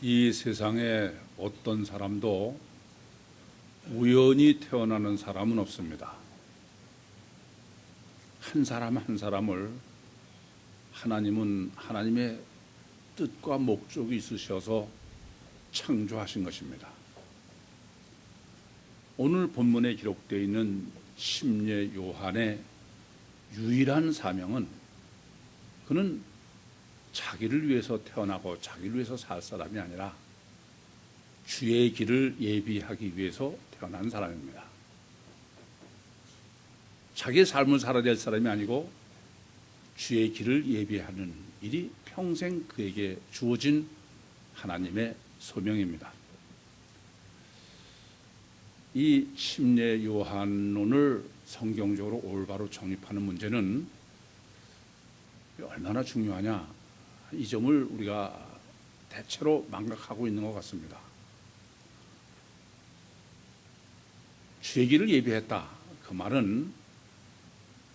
이 세상에 어떤 사람도 우연히 태어나는 사람은 없습니다. 한 사람 한 사람을 하나님은 하나님의 뜻과 목적이 있으셔서 창조하신 것입니다. 오늘 본문에 기록되어 있는 침례 요한의 유일한 사명은 그는 자기를 위해서 태어나고 자기를 위해서 살 사람이 아니라 주의 길을 예비하기 위해서 태어난 사람입니다. 자기의 삶을 살아야 될 사람이 아니고 주의 길을 예비하는 일이 평생 그에게 주어진 하나님의 소명입니다. 이 침례 요한론을 성경적으로 올바로 정립하는 문제는 얼마나 중요하냐, 이 점을 우리가 대체로 망각하고 있는 것 같습니다. 주의 길을 예비했다, 그 말은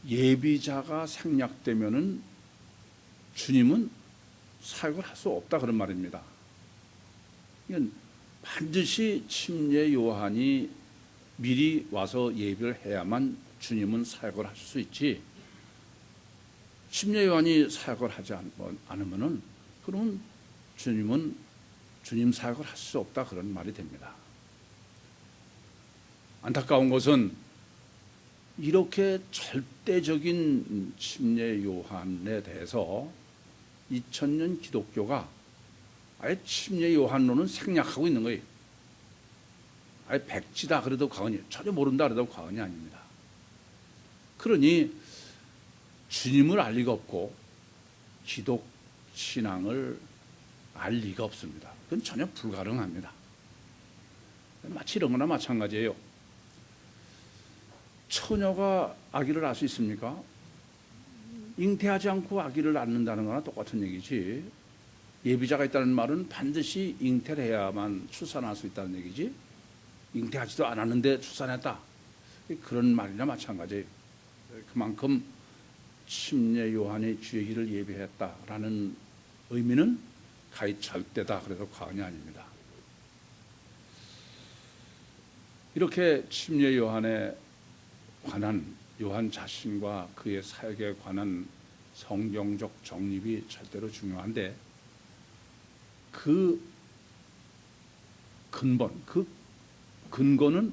예비자가 생략되면은 주님은 사역을 할 수 없다, 그런 말입니다. 이건 반드시 침례 요한이 미리 와서 예비를 해야만 주님은 사역을 하실 수 있지, 침례 요한이 사역을 하지 않으면은 그러면 주님은 주님 사역을 할 수 없다, 그런 말이 됩니다. 안타까운 것은 이렇게 절대적인 침례 요한에 대해서 2000년 기독교가 아예 침례 요한론은 생략하고 있는 거예요. 아예 백지다 그래도 과언이, 전혀 모른다 그래도 과언이 아닙니다. 그러니 주님을 알 리가 없고 기독 신앙을 알 리가 없습니다. 그건 전혀 불가능합니다. 마치 이런 거나 마찬가지예요. 처녀가 아기를 낳을 수 있습니까? 잉태하지 않고 아기를 낳는다는 거나 똑같은 얘기지, 예비자가 있다는 말은 반드시 잉태를 해야만 출산할 수 있다는 얘기지, 잉태하지도 않았는데 출산했다, 그런 말이나 마찬가지예요. 그만큼 침례 요한이 주의 길을 예비했다라는 의미는 가히 절대다 그래도 과언이 아닙니다. 이렇게 침례 요한에 관한, 요한 자신과 그의 사역에 관한 성경적 정립이 절대로 중요한데, 그 근본, 그 근거는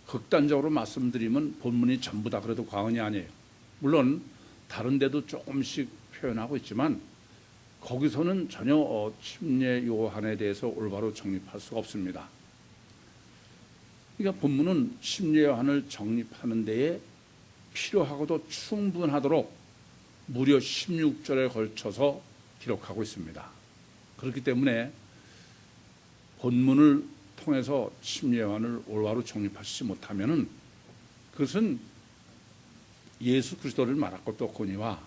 극단적으로 말씀드리면 본문이 전부다 그래도 과언이 아니에요. 물론 다른 데도 조금씩 표현하고 있지만 거기서는 전혀 침례 요한에 대해서 올바로 정립할 수가 없습니다. 그러니까 본문은 침례 요한을 정립하는 데에 필요하고도 충분하도록 무려 16절에 걸쳐서 기록하고 있습니다. 그렇기 때문에 본문을 통해서 침례 요한을 올바로 정립하시지 못하면은 그것은 예수 그리스도를 말할 것도 없거니와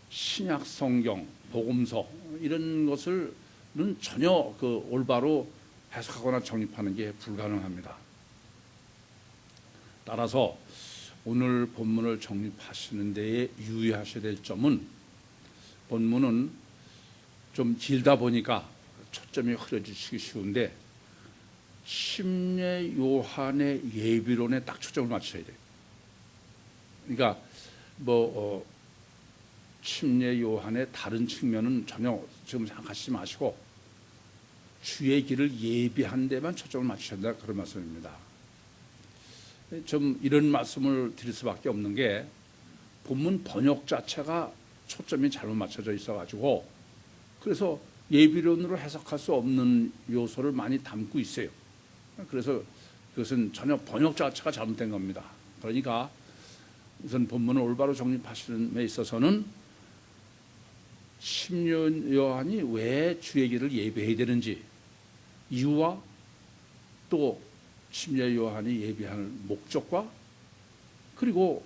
신약 성경, 복음서 이런 것을는 전혀 올바로 해석하거나 정립하는 게 불가능합니다. 따라서 오늘 본문을 정립하시는 데에 유의하셔야 될 점은, 본문은 좀 길다 보니까 초점이 흐려지기 쉬운데 침례 요한의 예비론에 딱 초점을 맞춰야 돼요. 그러니까 침례 요한의 다른 측면은 전혀 지금 생각하시지 마시고 주의 길을 예비한 데만 초점을 맞추셔야 된다, 그런 말씀입니다. 좀 이런 말씀을 드릴 수밖에 없는 게 본문 번역 자체가 초점이 잘못 맞춰져 있어가지고 그래서 예비론으로 해석할 수 없는 요소를 많이 담고 있어요. 그래서 그것은 전혀 번역 자체가 잘못된 겁니다. 그러니까 우선 본문을 올바로 정립하시는 데 있어서는 침례 요한이 왜 주의 길을 예비해야 되는지 이유와 또 침례 요한이 예비할 목적과 그리고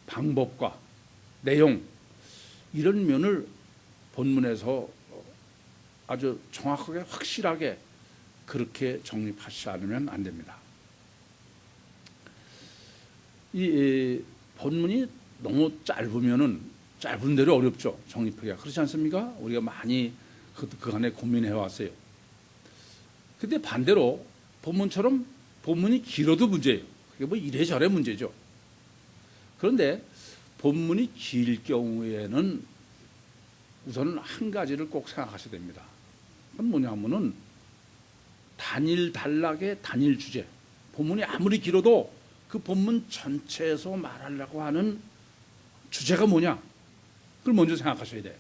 방법과 내용, 이런 면을 본문에서 아주 정확하게 확실하게 그렇게 정립하시지 않으면 안 됩니다. 이 본문이 너무 짧으면은 짧은 대로 어렵죠, 정립하기가. 그렇지 않습니까? 우리가 많이 그 안에 고민해 왔어요. 근데 반대로 본문처럼 본문이 길어도 문제예요. 그게 뭐 이래저래 문제죠. 그런데 본문이 길 경우에는 우선 한 가지를 꼭 생각하셔야 됩니다. 그건 뭐냐면은 단일 단락의 단일 주제. 본문이 아무리 길어도 그 본문 전체에서 말하려고 하는 주제가 뭐냐? 그걸 먼저 생각하셔야 돼.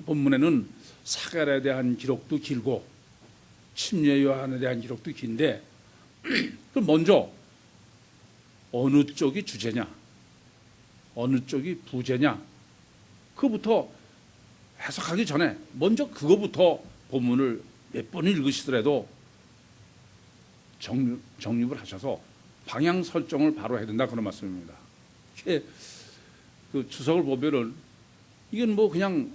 본문에는 사가랴에 대한 기록도 길고 침례 요한에 대한 기록도 긴데 그럼 먼저 어느 쪽이 주제냐? 어느 쪽이 부제냐? 그거부터 해석하기 전에 먼저 그거부터 본문을 몇 번 읽으시더라도 정립을 하셔서 방향 설정을 바로 해야 된다 그런 말씀입니다. 그 주석을 보면은 이건 뭐 그냥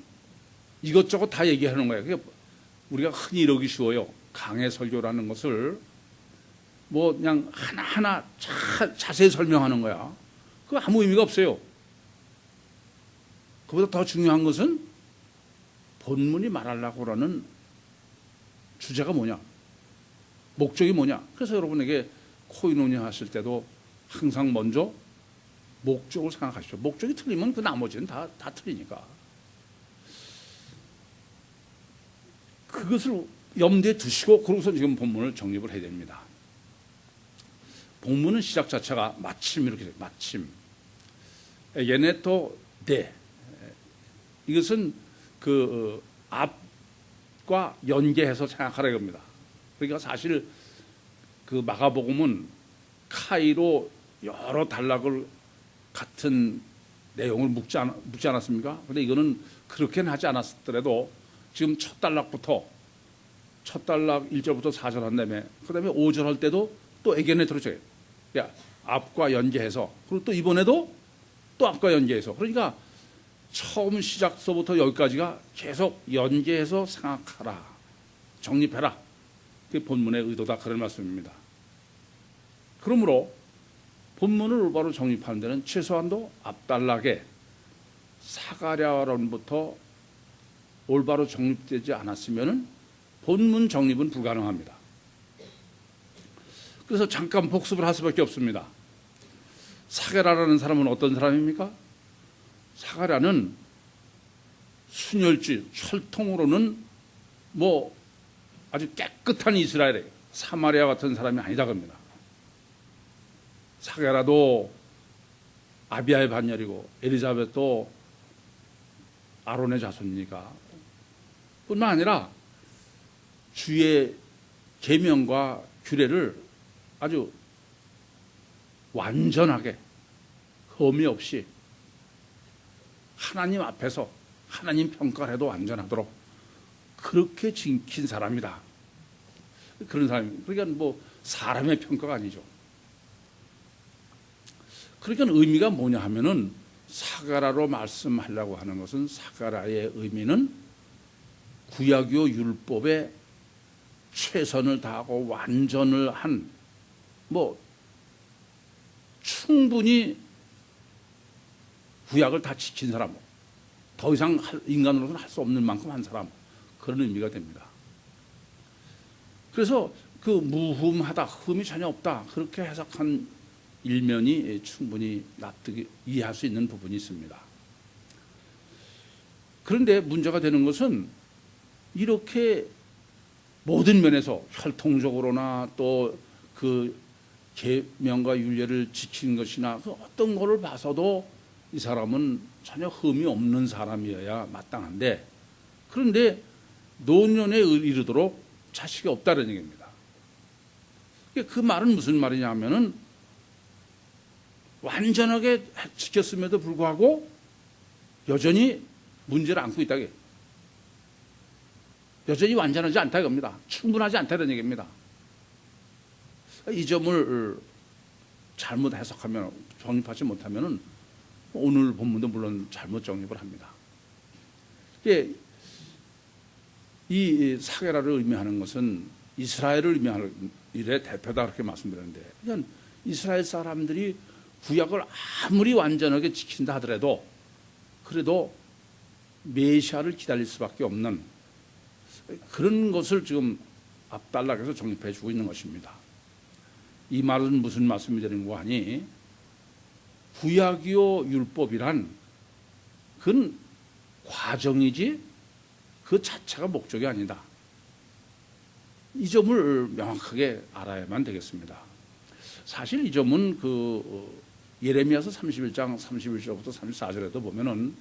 이것저것 다 얘기하는 거예요. 그게 우리가 흔히 이러기 쉬워요. 강해 설교라는 것을 뭐 그냥 하나하나 자세히 설명하는 거야. 그거 아무 의미가 없어요. 그보다 더 중요한 것은 본문이 말하려고 하는 주제가 뭐냐, 목적이 뭐냐. 그래서 여러분에게 코이노니아 하실 때도 항상 먼저 목적을 생각하시죠. 목적이 틀리면 그 나머지는 다 틀리니까. 그것을 염두에 두시고 그러고서 지금 본문을 정립을 해야 됩니다. 본문은 시작 자체가 마침 이렇게 돼요. 마침. 예네토 데. 이것은 그 앞과 연계해서 생각하라 이겁니다. 그러니까 사실 그 마가복음은 카이로 여러 단락을 같은 내용을 묻지 않았습니까? 그런데 이거는 그렇게는 하지 않았더라도 지금 첫 단락부터 첫 단락 1절부터 4절 한 다음에 그 다음에 5절 할 때도 또 에게네 들어줘요. 앞과 연계해서 그리고 또 이번에도 또 앞과 연계해서 그러니까 처음 시작서부터 여기까지가 계속 연계해서 생각하라, 정립해라. 그게 본문의 의도다 그런 말씀입니다. 그러므로 본문을 올바로 정립하는 데는 최소한도 앞단락에 사가랴론부터 올바로 정립되지 않았으면 본문 정립은 불가능합니다. 그래서 잠깐 복습을 할 수밖에 없습니다. 사가랴라는 사람은 어떤 사람입니까? 사가랴는 순혈주, 혈통으로는 뭐 아주 깨끗한 이스라엘이에요. 사마리아 같은 사람이 아니다 겁니다. 사가랴도 아비아의 반열이고 엘리자벳도 아론의 자손이니까 뿐만 아니라 주의 계명과 규례를 아주 완전하게 흠이 없이 하나님 앞에서 하나님 평가를 해도 완전하도록 그렇게 지킨 사람이다. 그런 사람입니다. 그러니까 뭐 사람의 평가가 아니죠. 그러니까 의미가 뭐냐 하면은 사가랴로 말씀하려고 하는 것은 사가랴의 의미는 구약요 율법에 최선을 다하고 완전을 한 뭐 충분히 구약을 다 지킨 사람, 더 이상 인간으로서는 할 수 없는 만큼 한 사람, 그런 의미가 됩니다. 그래서 그 무흠하다, 흠이 전혀 없다 그렇게 해석한 일면이 충분히 납득이 이해할 수 있는 부분이 있습니다. 그런데 문제가 되는 것은 이렇게 모든 면에서 혈통적으로나 또 그 계명과 율례를 지키는 것이나 그 어떤 거를 봐서도 이 사람은 전혀 흠이 없는 사람이어야 마땅한데, 그런데 노년에 이르도록 자식이 없다는 얘기입니다. 그 말은 무슨 말이냐면은 완전하게 지켰음에도 불구하고 여전히 문제를 안고 있다. 여전히 완전하지 않다 이겁니다. 충분하지 않다는 얘기입니다. 이 점을 잘못 해석하면, 정립하지 못하면 오늘 본문도 물론 잘못 정립을 합니다. 이 사가랴를 의미하는 것은 이스라엘을 의미하는 일의 대표다 그렇게 말씀드렸는데, 그냥 이스라엘 사람들이 구약을 아무리 완전하게 지킨다 하더라도 그래도 메시아를 기다릴 수밖에 없는 그런 것을 지금 앞단락에서 정립해 주고 있는 것입니다. 이 말은 무슨 말씀이 되는 거 아니? 구약이요 율법이란 그건 과정이지 그 자체가 목적이 아니다. 이 점을 명확하게 알아야만 되겠습니다. 사실 이 점은 예레미야서 31장 31절부터 34절에도 보면은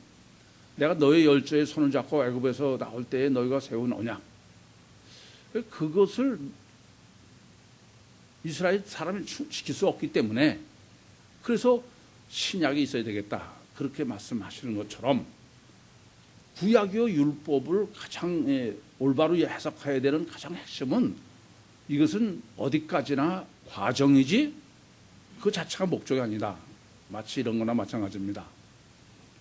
내가 너의 열조의 손을 잡고 애굽에서 나올 때에 너희가 세운 언약, 그것을 이스라엘 사람이 지킬 수 없기 때문에 그래서 신약이 있어야 되겠다, 그렇게 말씀하시는 것처럼 구약의 율법을 가장 올바로 해석해야 되는 가장 핵심은 이것은 어디까지나 과정이지 그 자체가 목적이 아니다. 마치 이런 거나 마찬가지입니다.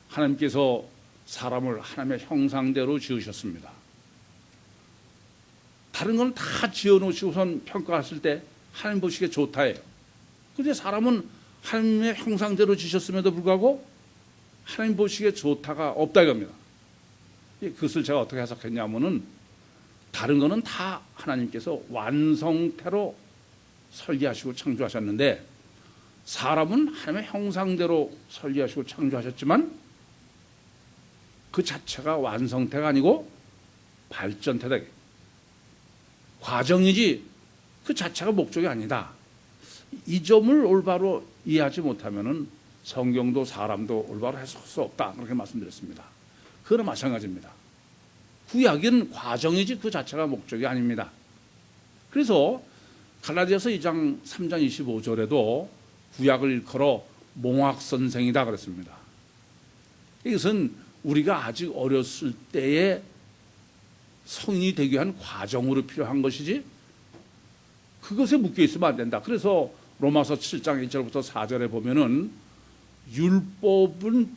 하나님께서 사람을 하나님의 형상대로 지으셨습니다. 다른 건 다 지어놓으시고선 평가했을 때 하나님 보시기에 좋다예요. 그런데 사람은 하나님의 형상대로 지으셨음에도 불구하고 하나님 보시기에 좋다가 없다 이겁니다. 그것을 제가 어떻게 해석했냐면은 다른 거는 다 하나님께서 완성태로 설계하시고 창조하셨는데 사람은 하나님의 형상대로 설계하시고 창조하셨지만 그 자체가 완성태가 아니고 발전태다. 과정이지 그 자체가 목적이 아니다. 이 점을 올바로 이해하지 못하면은 성경도 사람도 올바로 해석할 수 없다, 그렇게 말씀드렸습니다. 그거나 마찬가지입니다. 구약은 과정이지 그 자체가 목적이 아닙니다. 그래서 갈라디아서 2장 3장 25절에도 구약을 일컬어 몽학선생이다 그랬습니다. 이것은 우리가 아직 어렸을 때에 성인이 되기 위한 과정으로 필요한 것이지 그것에 묶여 있으면 안 된다. 그래서 로마서 7장 1절부터 4절에 보면은 율법을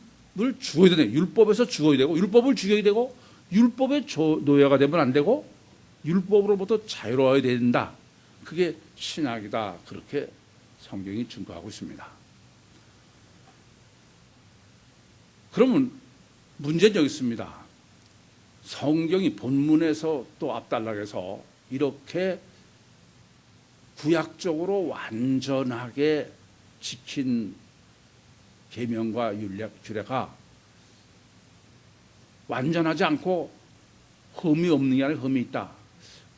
죽어야 되네. 율법에서 죽어야 되고, 율법을 죽여야 되고, 율법의 노예가 되면 안 되고, 율법으로부터 자유로워야 된다. 그게 신약이다. 그렇게 성경이 증거하고 있습니다. 그러면 문제는 여기 있습니다. 성경이 본문에서 또 앞단락에서 이렇게 구약적으로 완전하게 지킨 계명과 규례가 완전하지 않고 흠이 없는 게 아니라 흠이 있다.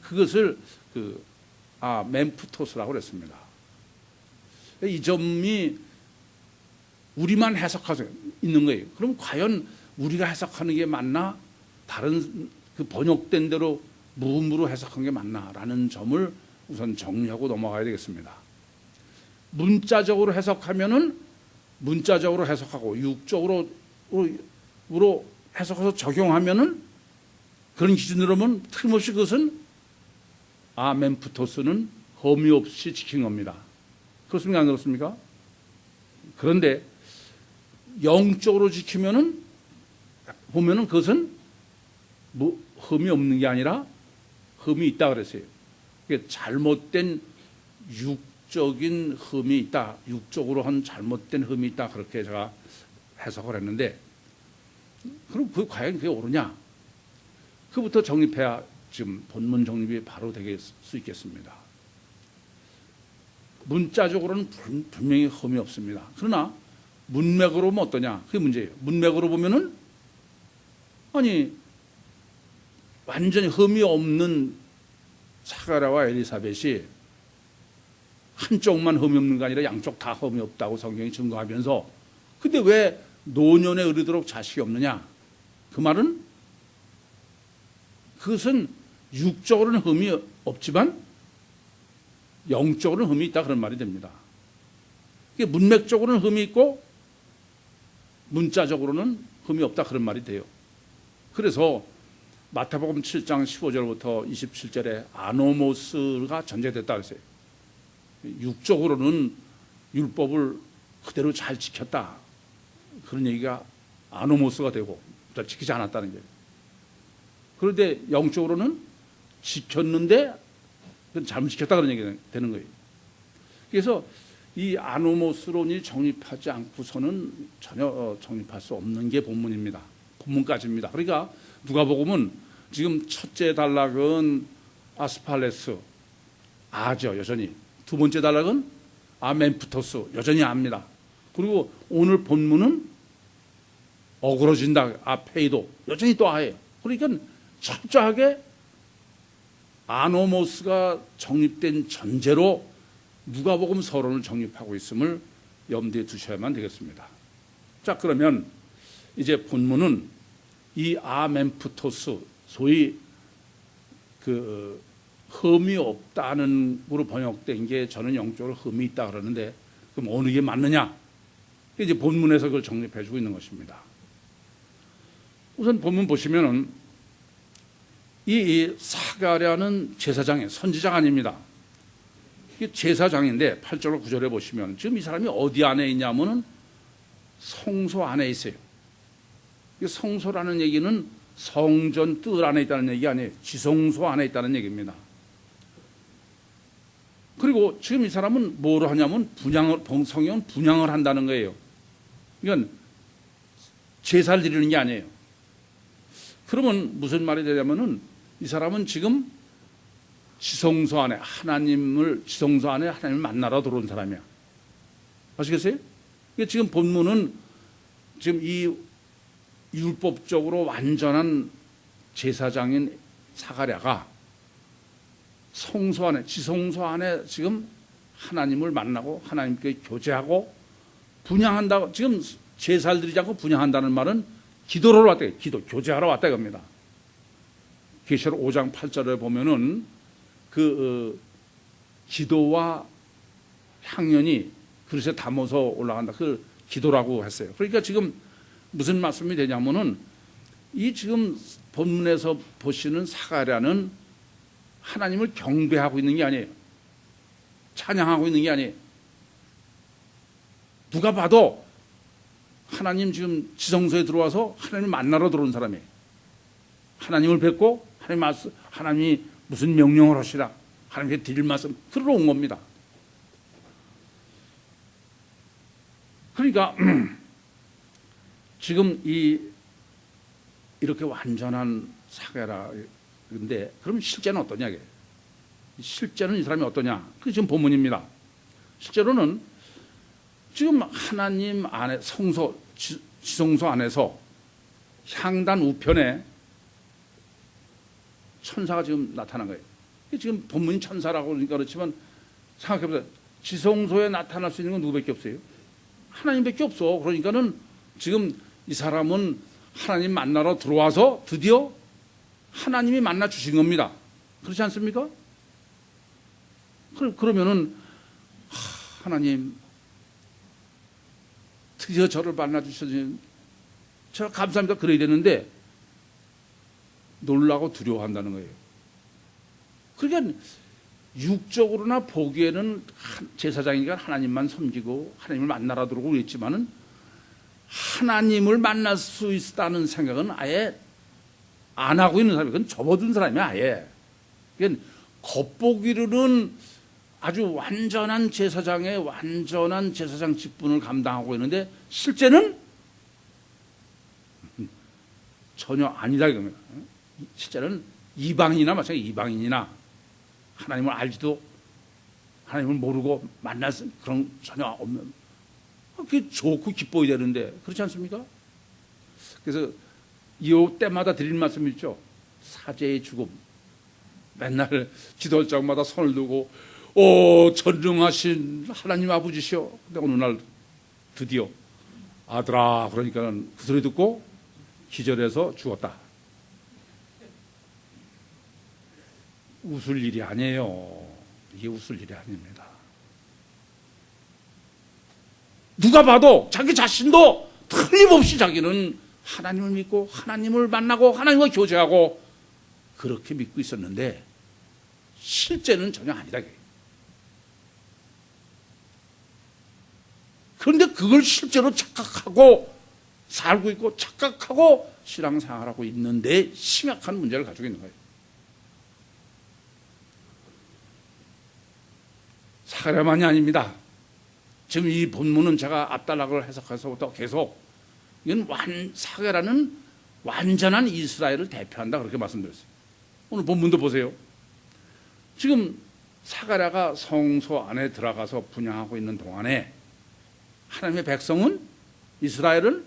그것을 멤프토스라고 그랬습니다. 이 점이 우리만 해석할 수 있는 거예요. 그럼 과연 우리가 해석하는 게 맞나? 다른 그 번역된 대로 무음으로 해석한 게 맞나라는 점을 우선 정리하고 넘어가야 되겠습니다. 문자적으로 해석하면은 문자적으로 해석하고 육적으로 해석해서 적용하면은 그런 기준으로는 틀림없이 그것은 멤프토스는 흠이 없이 지킨 겁니다. 그렇습니까? 안 그렇습니까? 그런데 영적으로 지키면은 보면은 그것은 흠이 없는 게 아니라 흠이 있다 그랬어요. 잘못된 육적인 흠이 있다. 육적으로 한 잘못된 흠이 있다. 그렇게 제가 해석을 했는데, 그럼 과연 그게 옳으냐? 그부터 정립해야 지금 본문 정립이 바로 될 수 있겠습니다. 문자적으로는 분명히 흠이 없습니다. 그러나 문맥으로 보면 어떠냐? 그게 문제예요. 문맥으로 보면은 완전히 흠이 없는 사가랴와 엘리사벳이 한쪽만 흠이 없는 게 아니라 양쪽 다 흠이 없다고 성경이 증거하면서, 근데 왜 노년에 이르도록 자식이 없느냐? 그 말은 그것은 육적으로는 흠이 없지만 영적으로는 흠이 있다, 그런 말이 됩니다. 문맥적으로는 흠이 있고 문자적으로는 흠이 없다, 그런 말이 돼요. 그래서 마태복음 7장 15절부터 27절에 아노모스가 전제됐다 그랬어요. 육적으로는 율법을 그대로 잘 지켰다, 그런 얘기가 아노모스가 되고 지키지 않았다는 거예요. 그런데 영적으로는 지켰는데 잘못 지켰다, 그런 얘기가 되는 거예요. 그래서 이 아노모스론이 정립하지 않고서는 전혀 정립할 수 없는 게 본문입니다. 본문까지입니다. 그러니까 누가복음은 지금 첫째 단락은 아스팔레스, 아죠, 여전히. 두 번째 단락은 아멘푸토스, 여전히 압니다. 그리고 오늘 본문은 어그러진다, 아페이도, 여전히 또 아예요. 그러니까 철저하게 아노모스가 정립된 전제로 누가복음 서론을 정립하고 있음을 염두에 두셔야만 되겠습니다. 자, 그러면 이제 본문은 이 아멘푸토스, 소위 그 흠이 없다는 으로 번역된 게 저는 영적으로 흠이 있다 그러는데, 그럼 어느 게 맞느냐? 이제 본문에서 그걸 정립해 주고 있는 것입니다. 우선 본문 보시면은 이 사가랴는 제사장의 선지자가 아닙니다. 이게 제사장인데 8절과 9절에 보시면 지금 이 사람이 어디 안에 있냐면은 성소 안에 있어요. 성소라는 얘기는 성전 뜰 안에 있다는 얘기 아니에요. 지성소 안에 있다는 얘기입니다. 그리고 지금 이 사람은 뭐를 하냐면 성경은 분향을 한다는 거예요. 이건 제사를 드리는 게 아니에요. 그러면 무슨 말이 되냐면은 이 사람은 지금 지성소 안에 하나님을 만나러 들어온 사람이야. 아시겠어요? 지금 본문은 지금 이 율법적으로 완전한 제사장인 사가랴가 성소 안에, 지성소 안에 지금 하나님을 만나고 하나님께 교제하고 분향한다고, 지금 제사를 드리지 않고 분향한다는 말은 기도로 왔다, 교제하러 왔다 이겁니다. 계시록 5장 8절에 보면은 기도와 향연이 그릇에 담아서 올라간다. 그걸 기도라고 했어요. 그러니까 지금 무슨 말씀이 되냐면은 이 지금 본문에서 보시는 사가랴는 하나님을 경배하고 있는 게 아니에요. 찬양하고 있는 게 아니에요. 누가 봐도 하나님 지금 지성소에 들어와서 하나님을 만나러 들어온 사람이에요. 하나님을 뵙고 하나님이 무슨 명령을 하시라, 하나님께 드릴 말씀 들으러 온 겁니다. 그러니까 지금 이렇게 완전한 사가랴인데 그럼 실제는 어떠냐? 실제는 이 사람이 어떠냐? 그게 지금 본문입니다. 실제로는 지금 하나님 안에 지성소 안에서 향단 우편에 천사가 지금 나타난 거예요. 지금 본문이 천사라고 그러니까 그렇지만 생각해보세요. 지성소에 나타날 수 있는 건 누구밖에 없어요? 하나님밖에 없어. 그러니까는 지금 이 사람은 하나님 만나러 들어와서 드디어 하나님이 만나 주신 겁니다. 그렇지 않습니까? 그러면은 하나님 드디어 저를 만나 주셔서 저 감사합니다 그래야 되는데 놀라고 두려워한다는 거예요. 그러니까 육적으로나 보기에는 제사장이니까 하나님만 섬기고 하나님을 만나러 들어오고 그랬지만은 하나님을 만날 수 있다는 생각은 아예 안 하고 있는 사람이, 그건 접어둔 사람이야 아예. 그러니까 겉보기로는 아주 완전한 제사장의 완전한 제사장 직분을 감당하고 있는데 실제는 전혀 아니다 이겁니다. 실제는 이방인이나 마찬가지, 이방인이나 하나님을 알지도 하나님을 모르고 만날 그런 전혀 없는, 그게 좋고 기뻐야 되는데 그렇지 않습니까? 그래서 이 때마다 드릴 말씀이 있죠. 사제의 죽음. 맨날 기도할 적마다 손을 들고 전능하신 하나님 아버지시여. 근데 어느 날 드디어 아들아 그러니까 그 소리 듣고 기절해서 죽었다. 웃을 일이 아니에요. 이게 웃을 일이 아닙니다. 누가 봐도 자기 자신도 틀림없이 자기는 하나님을 믿고 하나님을 만나고 하나님과 교제하고 그렇게 믿고 있었는데 실제는 전혀 아니다. 그런데 그걸 실제로 착각하고 살고 있고 착각하고 신앙생활하고 있는데 심각한 문제를 가지고 있는 거예요. 사가랴만이 아닙니다. 지금 이 본문은 제가 앞단락을 해석해서부터 계속 이건 사가랴는 완전한 이스라엘을 대표한다 그렇게 말씀드렸어요. 오늘 본문도 보세요. 지금 사가랴가 성소 안에 들어가서 분향하고 있는 동안에 하나님의 백성은, 이스라엘은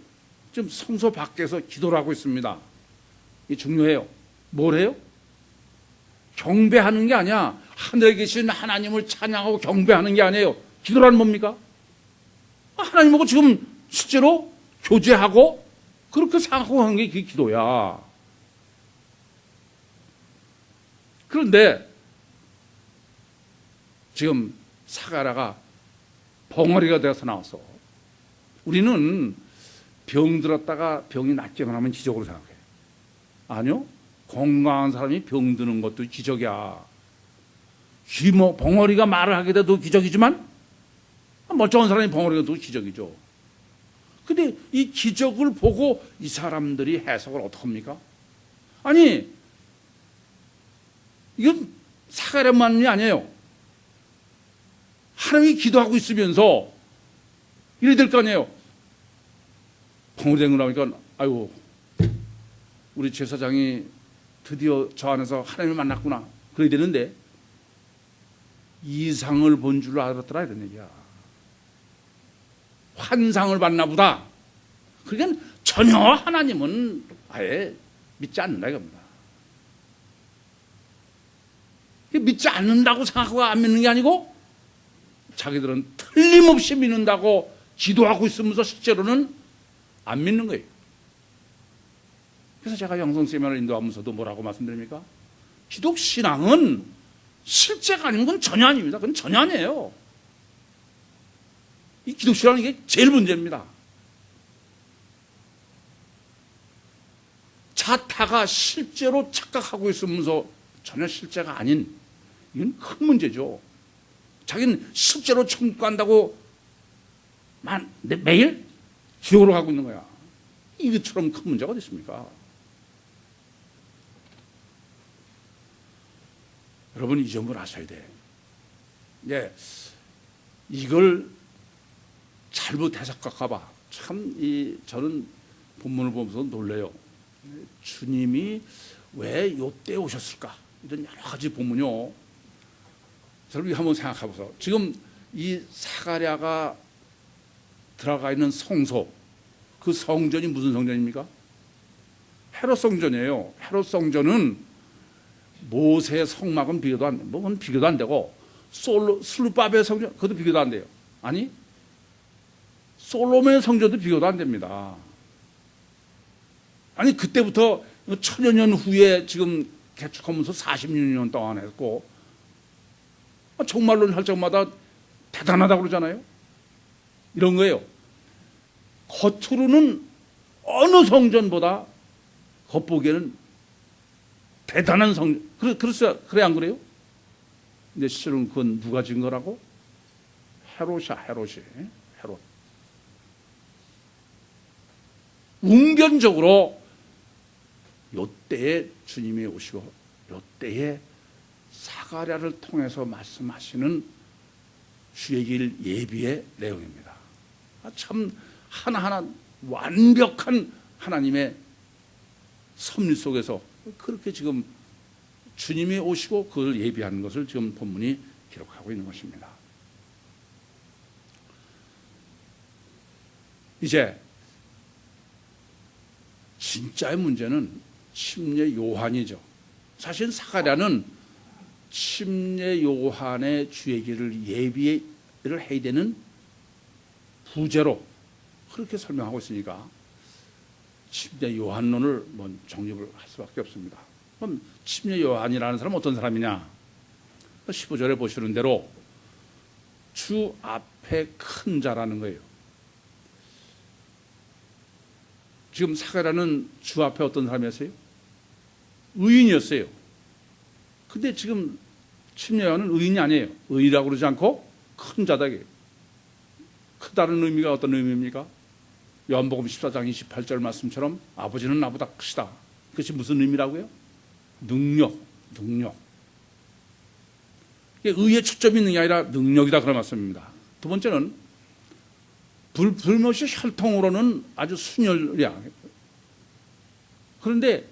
지금 성소 밖에서 기도를 하고 있습니다. 이게 중요해요. 뭘 해요? 경배하는 게 아니야. 하늘에 계신 하나님을 찬양하고 경배하는 게 아니에요. 기도란 뭡니까? 하나님하고 지금 실제로 교제하고 그렇게 생각하고 하는 게 그게 기도야. 그런데 지금 사가랴가 벙어리가 되어서 나왔어. 우리는 병 들었다가 병이 낫기만 하면 기적으로 생각해. 아니요. 건강한 사람이 병 드는 것도 기적이야. 벙어리가 말을 하게 돼도 기적이지만 멀쩡한 사람이 벙어리가 돼도 기적이죠. 근데 이 기적을 보고 이 사람들이 해석을 어떻게 합니까? 아니, 이건 사가랴만이 아니에요. 하나님이 기도하고 있으면서 이래야 될 거 아니에요. 벙어리 된 거 나오니까, 아이고, 우리 제사장이 드디어 저 안에서 하나님을 만났구나. 그래야 되는데, 이상을 본 줄 알았더라, 이런 얘기야. 환상을 봤나 보다. 그러니까 전혀 하나님은 아예 믿지 않는다, 이겁니다. 믿지 않는다고 생각하고 안 믿는 게 아니고, 자기들은 틀림없이 믿는다고 기도하고 있으면서 실제로는 안 믿는 거예요. 그래서 제가 영성세미나를 인도하면서도 뭐라고 말씀드립니까? 기독신앙은 실제가 아닌 건 전혀 아닙니다. 그건 전혀 아니에요. 이 기독신앙은 이게 제일 문제입니다. 자타가 실제로 착각하고 있으면서 전혀 실제가 아닌, 이건 큰 문제죠. 자기는 실제로 천국 간다고 매일 지옥으로 가고 있는 거야. 이것처럼 큰 문제가 어디 있습니까? 여러분, 이 점을 아셔야 돼. 예, 이걸 잘못 해석할까 봐 참 저는 본문을 보면서 놀래요. 주님이 왜 이때 오셨을까? 이런 여러 가지 본문이요. 여러분이 한번 생각해 보세요. 지금 이 사가랴가 들어가 있는 성소, 그 성전이 무슨 성전입니까? 헤롯 성전이에요. 헤롯 성전은 모세의 성막은 비교도 안, 그건 비교도 안 되고, 슬루바벨 성전, 그것도 비교도 안 돼요. 아니, 솔로몬의 성전도 비교도 안 됩니다. 아니, 그때부터 천여 년 후에 지금 개축하면서 46년 동안 했고, 정말로 할 적마다 대단하다고 그러잖아요. 이런 거예요. 겉으로는 어느 성전보다 겉보기에는 대단한 성전. 그래 안 그래요? 근데 실은 그건 누가 지은 거라고? 헤롯이. 헤롯. 웅변적으로 요때에 주님이 오시고 요때에 사가랴를 통해서 말씀하시는 주의 길 예비의 내용입니다. 참 하나하나 완벽한 하나님의 섭리 속에서 그렇게 지금 주님이 오시고 그걸 예비하는 것을 지금 본문이 기록하고 있는 것입니다. 이제 진짜의 문제는 침례 요한이죠. 사실 사가랴는 침례 요한의 주의 길을 예비를 해야 되는 부제로 그렇게 설명하고 있으니까 침례 요한론을 정립을 할 수밖에 없습니다. 그럼 침례 요한이라는 사람은 어떤 사람이냐? 15절에 보시는 대로 주 앞에 큰 자라는 거예요. 지금 사가랴는 주 앞에 어떤 사람이었어요? 의인이었어요. 근데 지금 침례 요한은 의인이 아니에요. 의라고 그러지 않고 큰 자다. 크다는 의미가 어떤 의미입니까? 요한복음 14장 28절 말씀처럼 아버지는 나보다 크시다. 그것이 무슨 의미라고요? 능력. 의에 초점이 있는 게 아니라 능력이다 그런 말씀입니다. 두 번째는 불못이 혈통으로는 아주 순혈이야. 그런데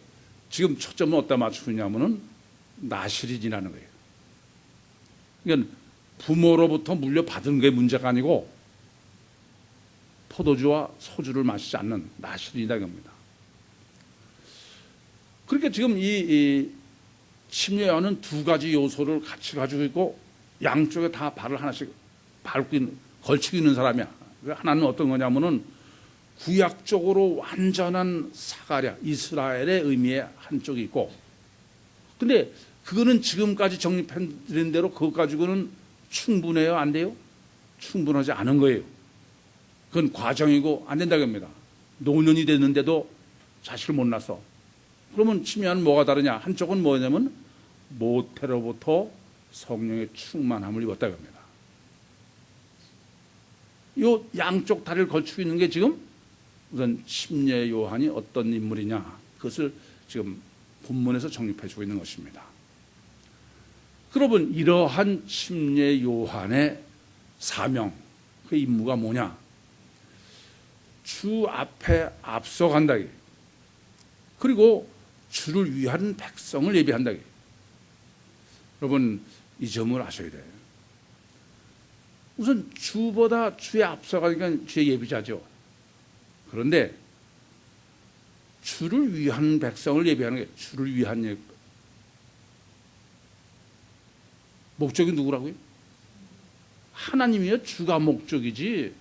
지금 초점은 어디다 맞추느냐면은 나실인이라는 거예요. 그러니까 부모로부터 물려받은 게 문제가 아니고 포도주와 소주를 마시지 않는 나실이다 겁니다. 그러니까 지금 이 침례요한은 두 가지 요소를 같이 가지고 있고 양쪽에 다 발을 하나씩 걸치고 있는 사람이야. 하나는 어떤 거냐면은 구약적으로 완전한 사가랴, 이스라엘의 의미의 한쪽이 있고, 근데 그거는 지금까지 정립해드린 대로 그것 가지고는 충분해요? 안 돼요? 충분하지 않은 거예요. 그건 과정이고 안 된다고 합니다. 노년이 됐는데도 자식을 못 낳았어. 그러면 침례요한은 뭐가 다르냐? 한쪽은 뭐냐면 모태로부터 성령의 충만함을 입었다고 합니다. 요 양쪽 다리를 걸치고 있는 게 지금 우선 침례요한이 어떤 인물이냐, 그것을 지금 본문에서 정립해주고 있는 것입니다. 그러면 이러한 침례요한의 사명, 그 임무가 뭐냐? 주 앞에 앞서간다. 그리고 주를 위한 백성을 예비한다. 여러분 이 점을 아셔야 돼요. 우선 주보다 주에 앞서가니까 주의 예비자죠. 그런데 주를 위한 백성을 예비하는 게 주를 위한 목적이 누구라고요? 하나님이요. 주가 목적이지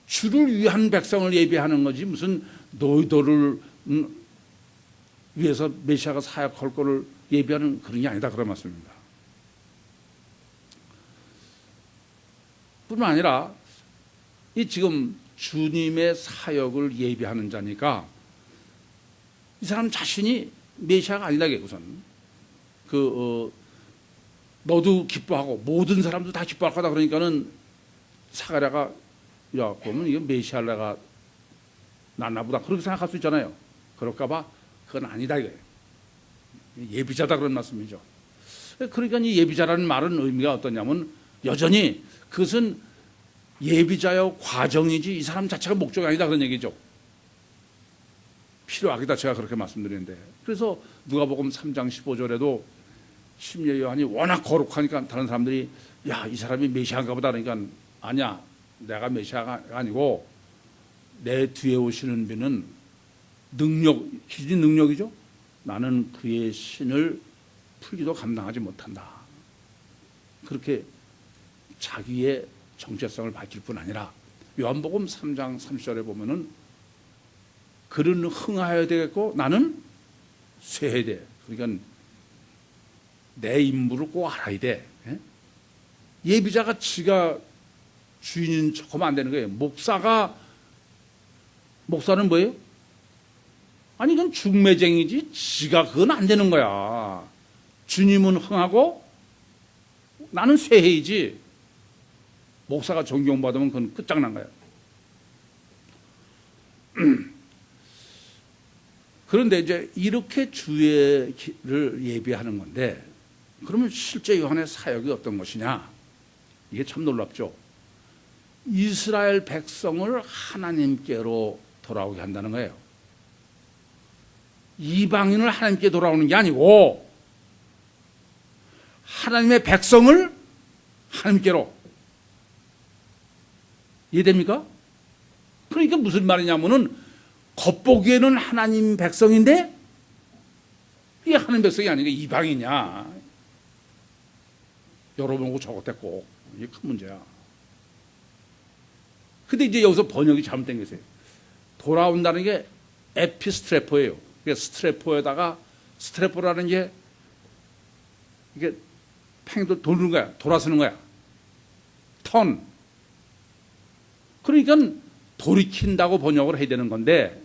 주를 위한 백성을 예비하는 거지 무슨 너희들을 위해서 메시아가 사역할 거를 예비하는 그런 게 아니다, 그런 말씀입니다. 뿐만 아니라 이 지금 주님의 사역을 예비하는 자니까 이 사람 자신이 메시아가 아니다. 우선 너도 기뻐하고 모든 사람도 다 기뻐할 거다 그러니까는 사가랴가 야 그러면 이거 메시아가 낫나보다 그렇게 생각할 수 있잖아요. 그럴까봐 그건 아니다 이거예요. 예비자다 그런 말씀이죠. 그러니까 이 예비자라는 말은 의미가 어떠냐면 여전히 그것은 예비자여 과정이지 이 사람 자체가 목적이 아니다 그런 얘기죠. 필요하겠다 제가 그렇게 말씀드리는데, 그래서 누가복음 3장 15절에도 침례요한이 워낙 거룩하니까 다른 사람들이 야 이 사람이 메시아인가 보다 그러니까 아니야, 내가 메시아가 아니고 내 뒤에 오시는 분은 기진 능력이죠. 나는 그의 신을 풀기도 감당하지 못한다. 그렇게 자기의 정체성을 밝힐 뿐 아니라 요한복음 3장 30절에 보면은 그는 흥하여야 되겠고 나는 쇠해야 돼. 그러니까 내 임무를 꼭 알아야 돼. 예비자가 지가 주인인 척하면 안 되는 거예요. 목사는 뭐예요? 아니 이건 중매쟁이지 지가 그건 안 되는 거야. 주님은 흥하고 나는 쇠해이지. 목사가 존경받으면 그건 끝장난 거야. 그런데 이제 이렇게 주의 길을 예비하는 건데, 그러면 실제 요한의 사역이 어떤 것이냐? 이게 참 놀랍죠. 이스라엘 백성을 하나님께로 돌아오게 한다는 거예요. 이방인을 하나님께 돌아오는 게 아니고 하나님의 백성을 하나님께로. 이해됩니까? 그러니까 무슨 말이냐면은 겉보기에는 하나님 백성인데 이게 하나님 백성이 아니고 이방이냐. 여러분하고 저것됐고 이게 큰 문제야. 근데 이제 여기서 번역이 잘못된 것이에요. 돌아온다는 게 에피스트레포예요. 그러니까 스트레포에다가 스트레포라는 게 이게 팽도 도는 거야. 돌아서는 거야. 턴. 그러니까 돌이킨다고 번역을 해야 되는 건데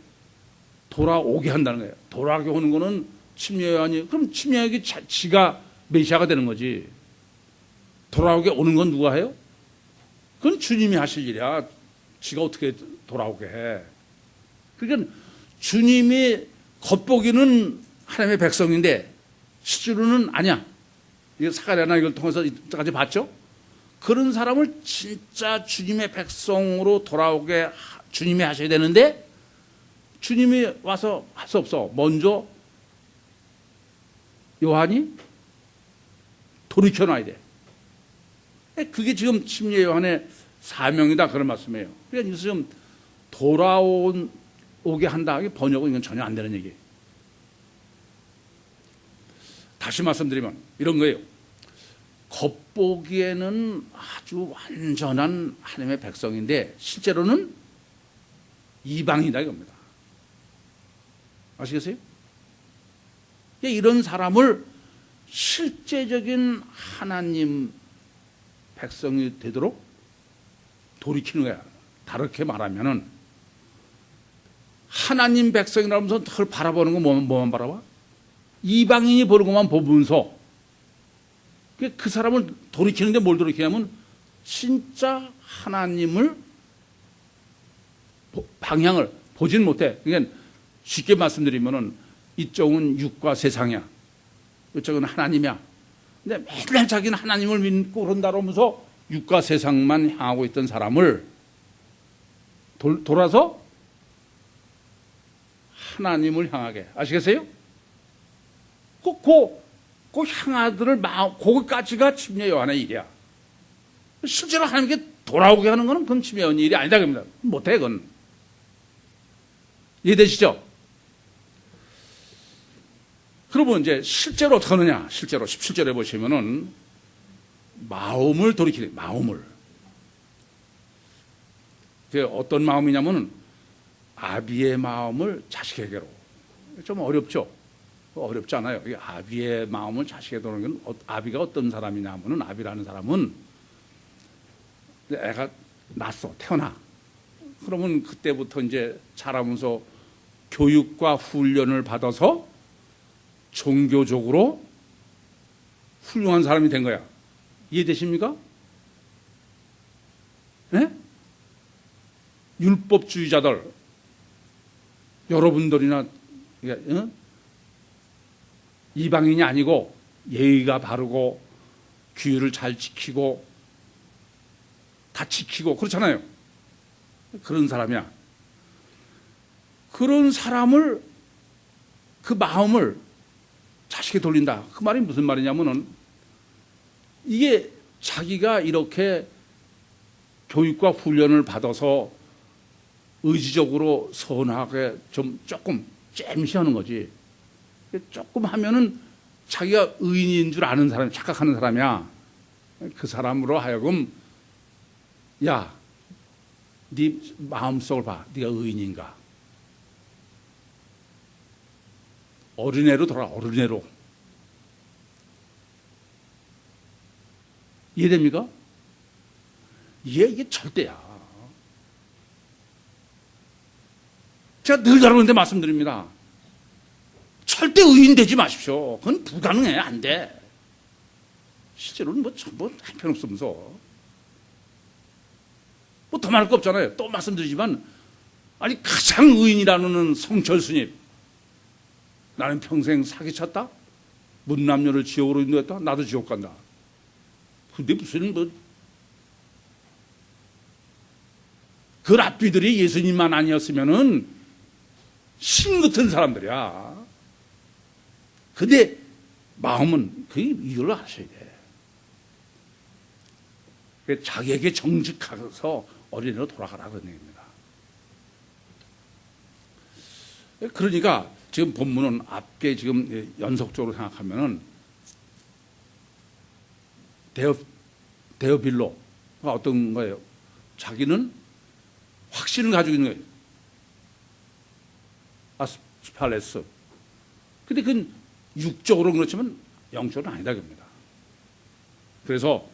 돌아오게 한다는 거예요. 돌아오게 오는 거는 침례요한이, 그럼 침례요한이 지가 메시아가 되는 거지. 돌아오게 오는 건 누가 해요? 그건 주님이 하실 일이야. 지가 어떻게 돌아오게 해. 그러니까 주님이 겉보기는 하나님의 백성인데 실제로는 아니야. 이거 사가랴나 이걸 통해서 이때까지 봤죠? 그런 사람을 진짜 주님의 백성으로 돌아오게 주님이 하셔야 되는데 주님이 와서 할 수 없어. 먼저 요한이 돌이켜놔야 돼. 그게 지금 침례 요한의 사명이다 그런 말씀이에요. 그러니까 지금 돌아오게 한다. 번역은 이건 전혀 안 되는 얘기예요. 다시 말씀드리면 이런 거예요. 겉보기에는 아주 완전한 하나님의 백성인데 실제로는 이방이다 이겁니다. 아시겠어요? 이런 사람을 실제적인 하나님 백성이 되도록 돌이키는 거야. 다르게 말하면은 하나님 백성이라면서 그걸 바라보는 건 뭐만 바라봐? 이방인이 보는 것만 보면서 그 사람을 돌이키는데 뭘 돌이키냐면 진짜 하나님을 방향을 보진 못해. 그러니까 쉽게 말씀드리면은 이쪽은 육과 세상이야. 이쪽은 하나님이야. 근데 맨날 자기는 하나님을 믿고 그런다 그러면서 육과 세상만 향하고 있던 사람을 돌아서 하나님을 향하게. 아시겠어요? 그 향하들을 마음, 그것까지가 침례 요한의 일이야. 실제로 하나님께 돌아오게 하는 거는 그건 침례 요한의 일이 아니다. 그럽니다. 못해, 그건. 이해되시죠? 그러면 이제 실제로 어떻게 하느냐? 실제로 17절에 보시면은 마음을 돌이키는, 마음을. 그게 어떤 마음이냐면은 아비의 마음을 자식에게로. 좀 어렵죠? 어렵지 않아요. 아비의 마음을 자식에게 도는 건 아비가 어떤 사람이냐 하면은 아비라는 사람은 애가 낳았어. 태어나. 그러면 그때부터 이제 자라면서 교육과 훈련을 받아서 종교적으로 훌륭한 사람이 된 거야. 이해되십니까? 네? 율법주의자들 여러분들이나 이방인이 아니고 예의가 바르고 규율을 잘 지키고 다 지키고 그렇잖아요. 그런 사람이야. 그런 사람을 그 마음을 자식에 돌린다. 그 말이 무슨 말이냐면은 이게 자기가 이렇게 교육과 훈련을 받아서 의지적으로 선하게 좀 조금 잼시하는 거지. 조금 하면은 자기가 의인인 줄 아는 사람, 착각하는 사람이야. 그 사람으로 하여금 야, 네 마음속을 봐. 네가 의인인가? 어린애로 돌아, 어린애로. 이해됩니까? 이게 절대야. 제가 늘 여러분한테 말씀드립니다. 절대 의인 되지 마십시오. 그건 불가능해. 안 돼. 실제로는 뭐 형편없으면서. 뭐 더 말할 거 없잖아요. 또 말씀드리지만, 아니, 가장 의인이라는 성철스님. 나는 평생 사기쳤다? 문남녀를 지옥으로 인도했다? 나도 지옥 간다. 근데 무슨 그 랍비들이 예수님만 아니었으면은 신 같은 사람들이야. 근데 마음은 이걸로 아셔야 돼. 자기에게 정직하서 어린애로 돌아가라 그런 얘기입니다. 그러니까 지금 본문은 앞에 지금 연속적으로 생각하면은 데오빌로가 어떤 거예요? 자기는 확신을 가지고 있는 거예요. 아스팔레스. 근데 그건 육적으로는 그렇지만 영적으로는 아니다 그럽니다. 그래서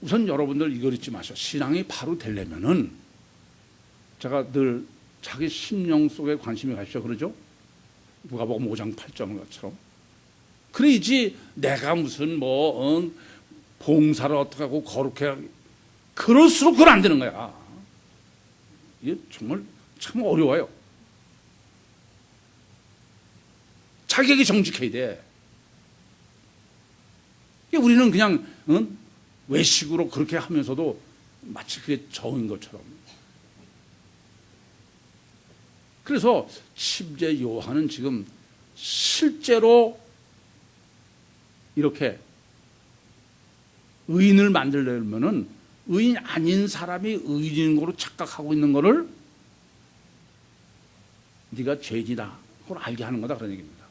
우선 여러분들 이걸 잊지 마셔. 신앙이 바로 되려면은 제가 늘 자기 심령 속에 관심이 가시죠. 그러죠? 누가복음 5장 8절 것처럼. 그래야지 내가 무슨 봉사를 어떻게 하고 거룩해. 그럴수록 그건 안 되는 거야. 이게 정말 참 어려워요. 자기에게 정직해야 돼. 우리는 그냥 외식으로 그렇게 하면서도 마치 그게 정인 것처럼. 그래서 침례 요한은 지금 실제로 이렇게 의인을 만들려면은 의인 아닌 사람이 의인인 거로 착각하고 있는 거를 네가 죄인이다 그걸 알게 하는 거다 그런 얘기입니다.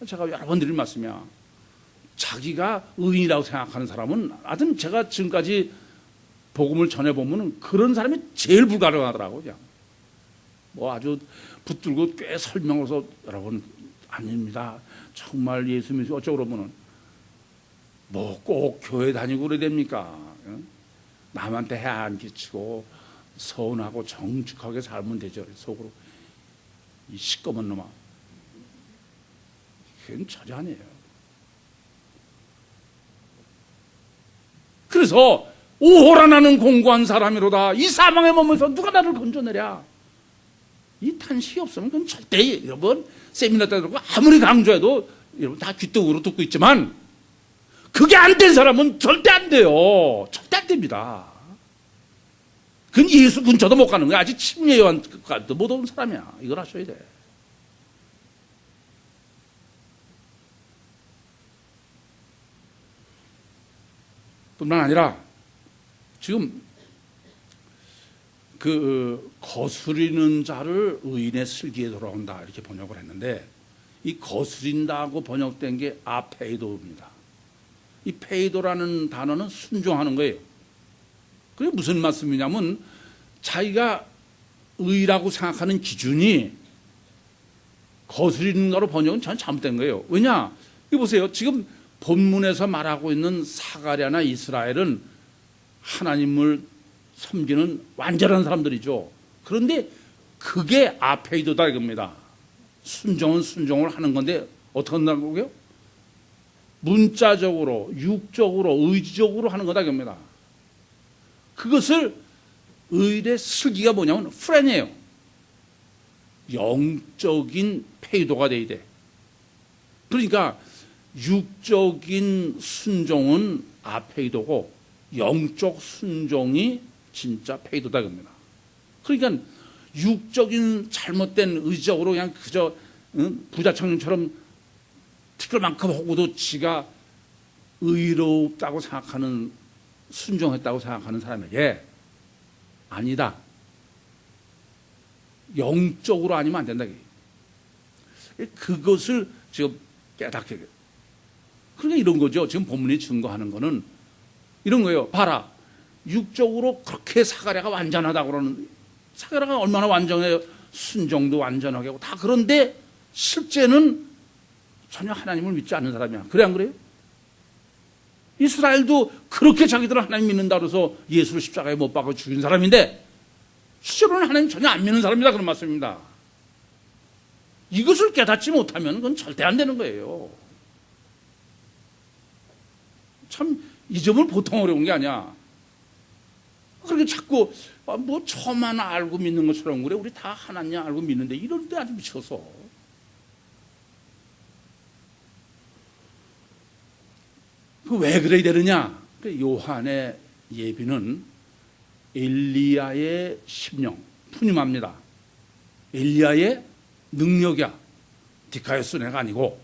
제가 여러 번 드린 말씀이야. 자기가 의인이라고 생각하는 사람은 하여튼 제가 지금까지 복음을 전해보면 그런 사람이 제일 불가능하더라고요. 그냥 뭐 아주 붙들고 꽤 설명해서 여러분 아닙니다. 정말 예수 믿으시고 어쩌고 그러면은 뭐 꼭 교회 다니고 그래야 됩니까? 남한테 해 안 끼치고 서운하고 정직하게 살면 되죠. 속으로 이 시꺼먼 놈아. 그건 전혀 아니에요. 그래서 오호라 나는 공고한 사람이로다. 이 사망의 몸에서 누가 나를 건져내랴. 이 탄식이 없으면 그건 절대 여러분 세미나 때 들고 아무리 강조해도 여러분 다 귀등으로 듣고 있지만 그게 안 된 사람은 절대 안 돼요. 절대 안 됩니다. 그건 예수 근처도 못 가는 거야. 아직 침례 요한까지도 못 온 사람이야. 이걸 하셔야 돼. 뿐만 아니라 지금 그 거스리는 자를 의인의 슬기에 돌아온다 이렇게 번역을 했는데 이 거스린다고 번역된 게 아페이도입니다. 이 페이도라는 단어는 순종하는 거예요. 그게 무슨 말씀이냐면 자기가 의라고 생각하는 기준이 거스리는 거로 번역은 전혀 잘못된 거예요. 왜냐? 이거 보세요. 지금 본문에서 말하고 있는 사가랴나 이스라엘은 하나님을 섬기는 완전한 사람들이죠. 그런데 그게 아페이도다 이겁니다. 순종은 순종을 하는 건데 어떻게 한다고요? 문자적으로, 육적으로, 의지적으로 하는 거다 이겁니다. 그것을 의의 슬기가 뭐냐면 프렌이에요. 영적인 페이도가 돼야 돼. 그러니까 육적인 순종은 아페이도고 영적 순종이 진짜 페이도다 겁니다. 그러니까 육적인 잘못된 의지적으로 그냥 그저 부자 청년처럼 티끌만큼 하고도 지가 의롭다고 생각하는 순종했다고 생각하는 사람에게 아니다. 영적으로 아니면 안 된다. 그것을 지금 깨닫게 돼요. 그러니까 이런 거죠. 지금 본문이 증거하는 거는 이런 거예요. 봐라. 육적으로 그렇게 사가랴가 완전하다고 그러는 사가랴가 얼마나 완전해요. 순종도 완전하게 하고 다 그런데 실제는 전혀 하나님을 믿지 않는 사람이야. 그래 안 그래요? 이스라엘도 그렇게 자기들은 하나님 믿는다 그래서 예수를 십자가에 못 박아 죽인 사람인데 실제로는 하나님 전혀 안 믿는 사람이다 그런 말씀입니다. 이것을 깨닫지 못하면 그건 절대 안 되는 거예요. 참 이 점을 보통 어려운 게 아니야. 그렇게 자꾸 뭐 저만 알고 믿는 것처럼 그래. 우리 다 하나님 알고 믿는데 이럴 때 아주 미쳐서. 왜 그래야 되느냐? 요한의 예비는 엘리야의 심령, 푸념합니다. 엘리야의 능력이야. 디카이오스 내가 아니고.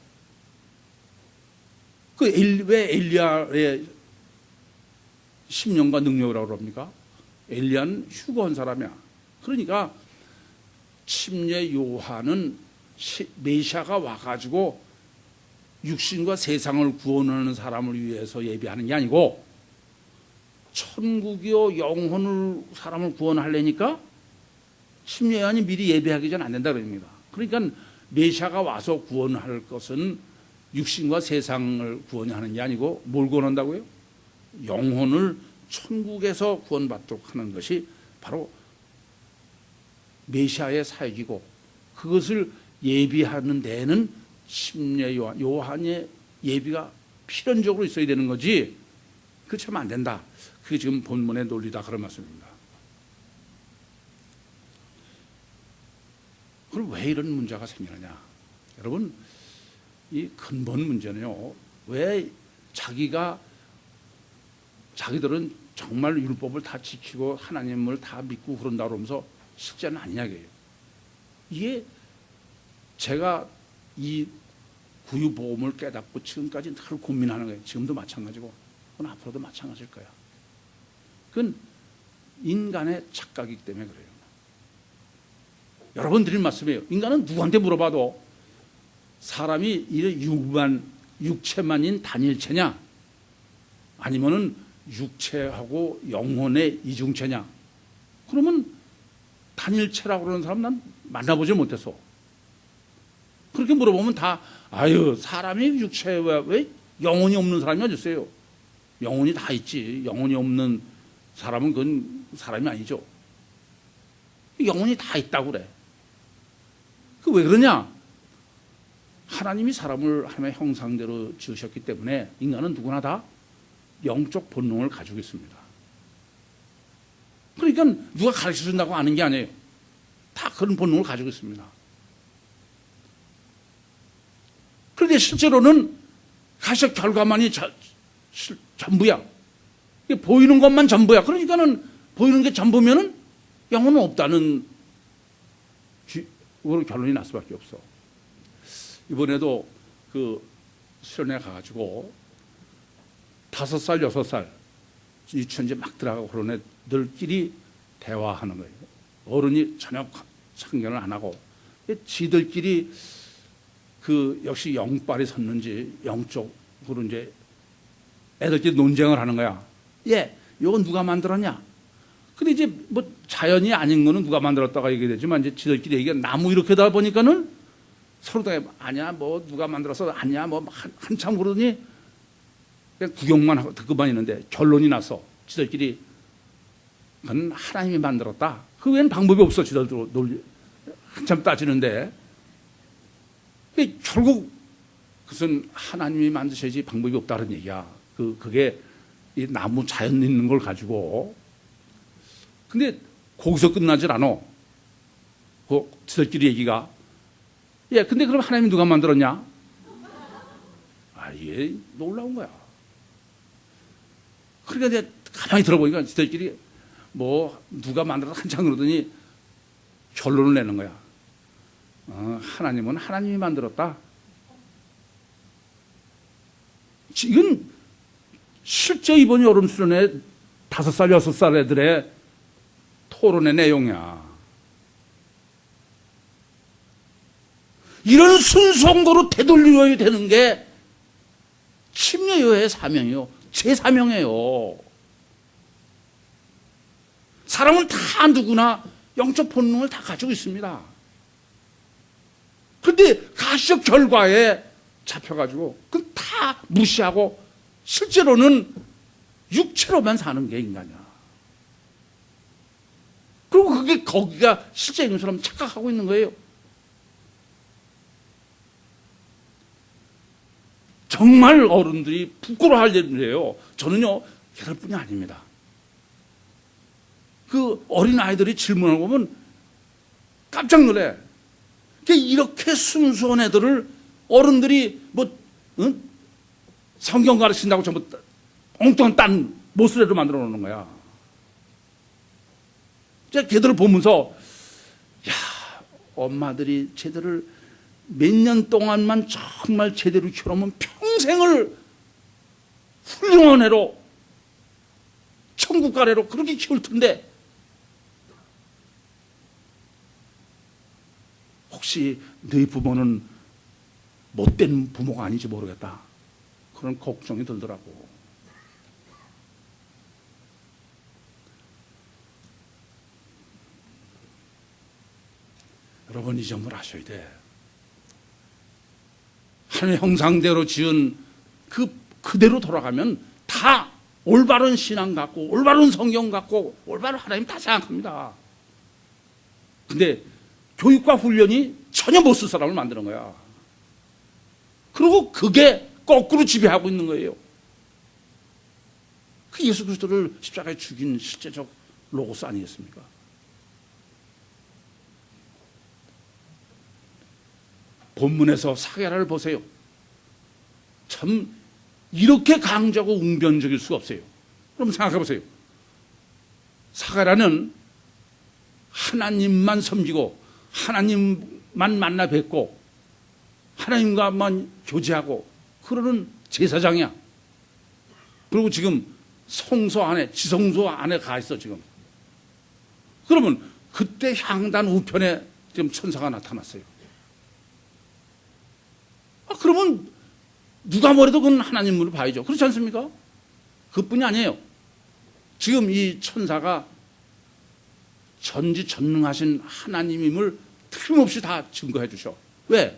왜 엘리야의 심령과 능력이라고 그럽니까? 엘리야는 휴거한 사람이야. 그러니까 침례 요한은 메시아가 와가지고 육신과 세상을 구원하는 사람을 위해서 예비하는 게 아니고 천국이요 영혼을 사람을 구원하려니까 침례 요한이 미리 예비하기 전 안 된다 그럽니다. 그러니까 메시아가 와서 구원할 것은 육신과 세상을 구원하는 게 아니고 뭘 구원한다고요? 영혼을 천국에서 구원받도록 하는 것이 바로 메시아의 사역이고 그것을 예비하는 데에는 침례 요한의 예비가 필연적으로 있어야 되는 거지 그렇지 하면 안 된다. 그게 지금 본문의 논리다 그런 말씀입니다. 그럼 왜 이런 문제가 생기느냐? 여러분 이 근본 문제는요. 왜 자기들은 정말 율법을 다 지키고 하나님을 다 믿고 그런다 그러면서 실제는 아니냐고요. 이게 제가 이 구유복음을 깨닫고 지금까지 늘 고민하는 거예요. 지금도 마찬가지고 그건 앞으로도 마찬가지일 거야. 그건 인간의 착각이기 때문에 그래요. 여러분 드린 말씀이에요. 인간은 누구한테 물어봐도 사람이 이 육체만인 단일체냐, 아니면은 육체하고 영혼의 이중체냐. 그러면 단일체라고 그러는 사람 난 만나보지 못했어. 그렇게 물어보면 다 아유 사람이 육체에 왜 영혼이 없는 사람이 어디 있어요? 영혼이 다 있지. 영혼이 없는 사람은 그건 사람이 아니죠. 영혼이 다 있다고 그래. 그 왜 그러냐? 하나님이 사람을 하나님의 형상대로 지으셨기 때문에 인간은 누구나 다 영적 본능을 가지고 있습니다. 그러니까 누가 가르쳐 준다고 아는 게 아니에요. 다 그런 본능을 가지고 있습니다. 그런데 실제로는 가시적 결과만이 전부야. 보이는 것만 전부야. 그러니까는 보이는 게 전부면은 영혼은 없다는 결론이 날 수밖에 없어. 이번에도 그 수련회 가가지고 5살, 6살 유치원제 막 들어가고 그런 애들끼리 대화하는 거예요. 어른이 전혀 참견을 안 하고 지들끼리 그 역시 영빨이 섰는지 영적으로 이제 애들끼리 논쟁을 하는 거야. 예, 이건 누가 만들었냐? 근데 이제 뭐 자연이 아닌 거는 누가 만들었다가 얘기되지만 이제 지들끼리 얘기가 나무 이렇게 다 보니까는 서로 다 아니야 뭐 누가 만들어서 아니야 뭐 한참 그러더니 그냥 구경만 하고 듣고만 있는데 결론이 나서 지들끼리 그건 하나님이 만들었다. 그 외에는 방법이 없어. 지들도 한참 따지는데 결국 그것은 하나님이 만드셔야지 방법이 없다는 얘기야. 그게 이 나무 자연 있는 걸 가지고. 근데 거기서 끝나질 않아. 그 지들끼리 얘기가. 예, 근데 그럼 하나님이 누가 만들었냐? 아, 이게 놀라운 거야. 그러니까 이제 가만히 들어보니까 지들끼리 뭐 누가 만들어서 한참 그러더니 결론을 내는 거야. 하나님은 하나님이 만들었다. 이건 실제 이번 여름 수련회 5살, 6살 애들의 토론의 내용이야. 이런 순수함으로 되돌려야 되는 게 침례교회의 사명이요. 제 사명이에요. 사람은 다 누구나 영적 본능을 다 가지고 있습니다. 그런데 가시적 결과에 잡혀가지고 그건 다 무시하고 실제로는 육체로만 사는 게 인간이야. 그리고 그게 거기가 실제 인처럼 착각하고 있는 거예요. 정말 어른들이 부끄러워할 일이에요. 저는요, 걔들뿐이 아닙니다. 그 어린아이들이 질문을 보면 깜짝 놀래. 이렇게 순수한 애들을 어른들이 뭐, 응? 성경 가르친다고 전부 엉뚱한 딴 모순애로 만들어 놓는 거야. 제가 걔들을 보면서, 야, 엄마들이 쟤들을 몇 년 동안만 정말 제대로 키워놓으면 평생을 훌륭한 애로, 천국 가래로 그렇게 키울 텐데, 혹시 너희 부모는 못된 부모가 아닌지 모르겠다. 그런 걱정이 들더라고. 여러분 이 점을 아셔야 돼. 하나님의 형상대로 지은 그대로 돌아가면 다 올바른 신앙 갖고 올바른 성경 갖고 올바른 하나님 다 생각합니다. 근데 교육과 훈련이 전혀 못 쓸 사람을 만드는 거야. 그리고 그게 거꾸로 지배하고 있는 거예요. 그 예수 그리스도를 십자가에 죽인 실제적 로고스 아니겠습니까? 본문에서 사게라를 보세요. 참 이렇게 강조하고 웅변적일 수가 없어요. 그럼 생각해 보세요. 사게라는 하나님만 섬기고 하나님만 만나 뵙고 하나님과만 교제하고 그러는 제사장이야. 그리고 지금 성소 안에, 지성소 안에 가 있어, 지금. 그러면 그때 향단 우편에 지금 천사가 나타났어요. 그러면 누가 뭐래도 그건 하나님으로 봐야죠. 그렇지 않습니까? 그뿐이 아니에요. 지금 이 천사가 전지전능하신 하나님임을 틀림없이 다 증거해 주셔. 왜?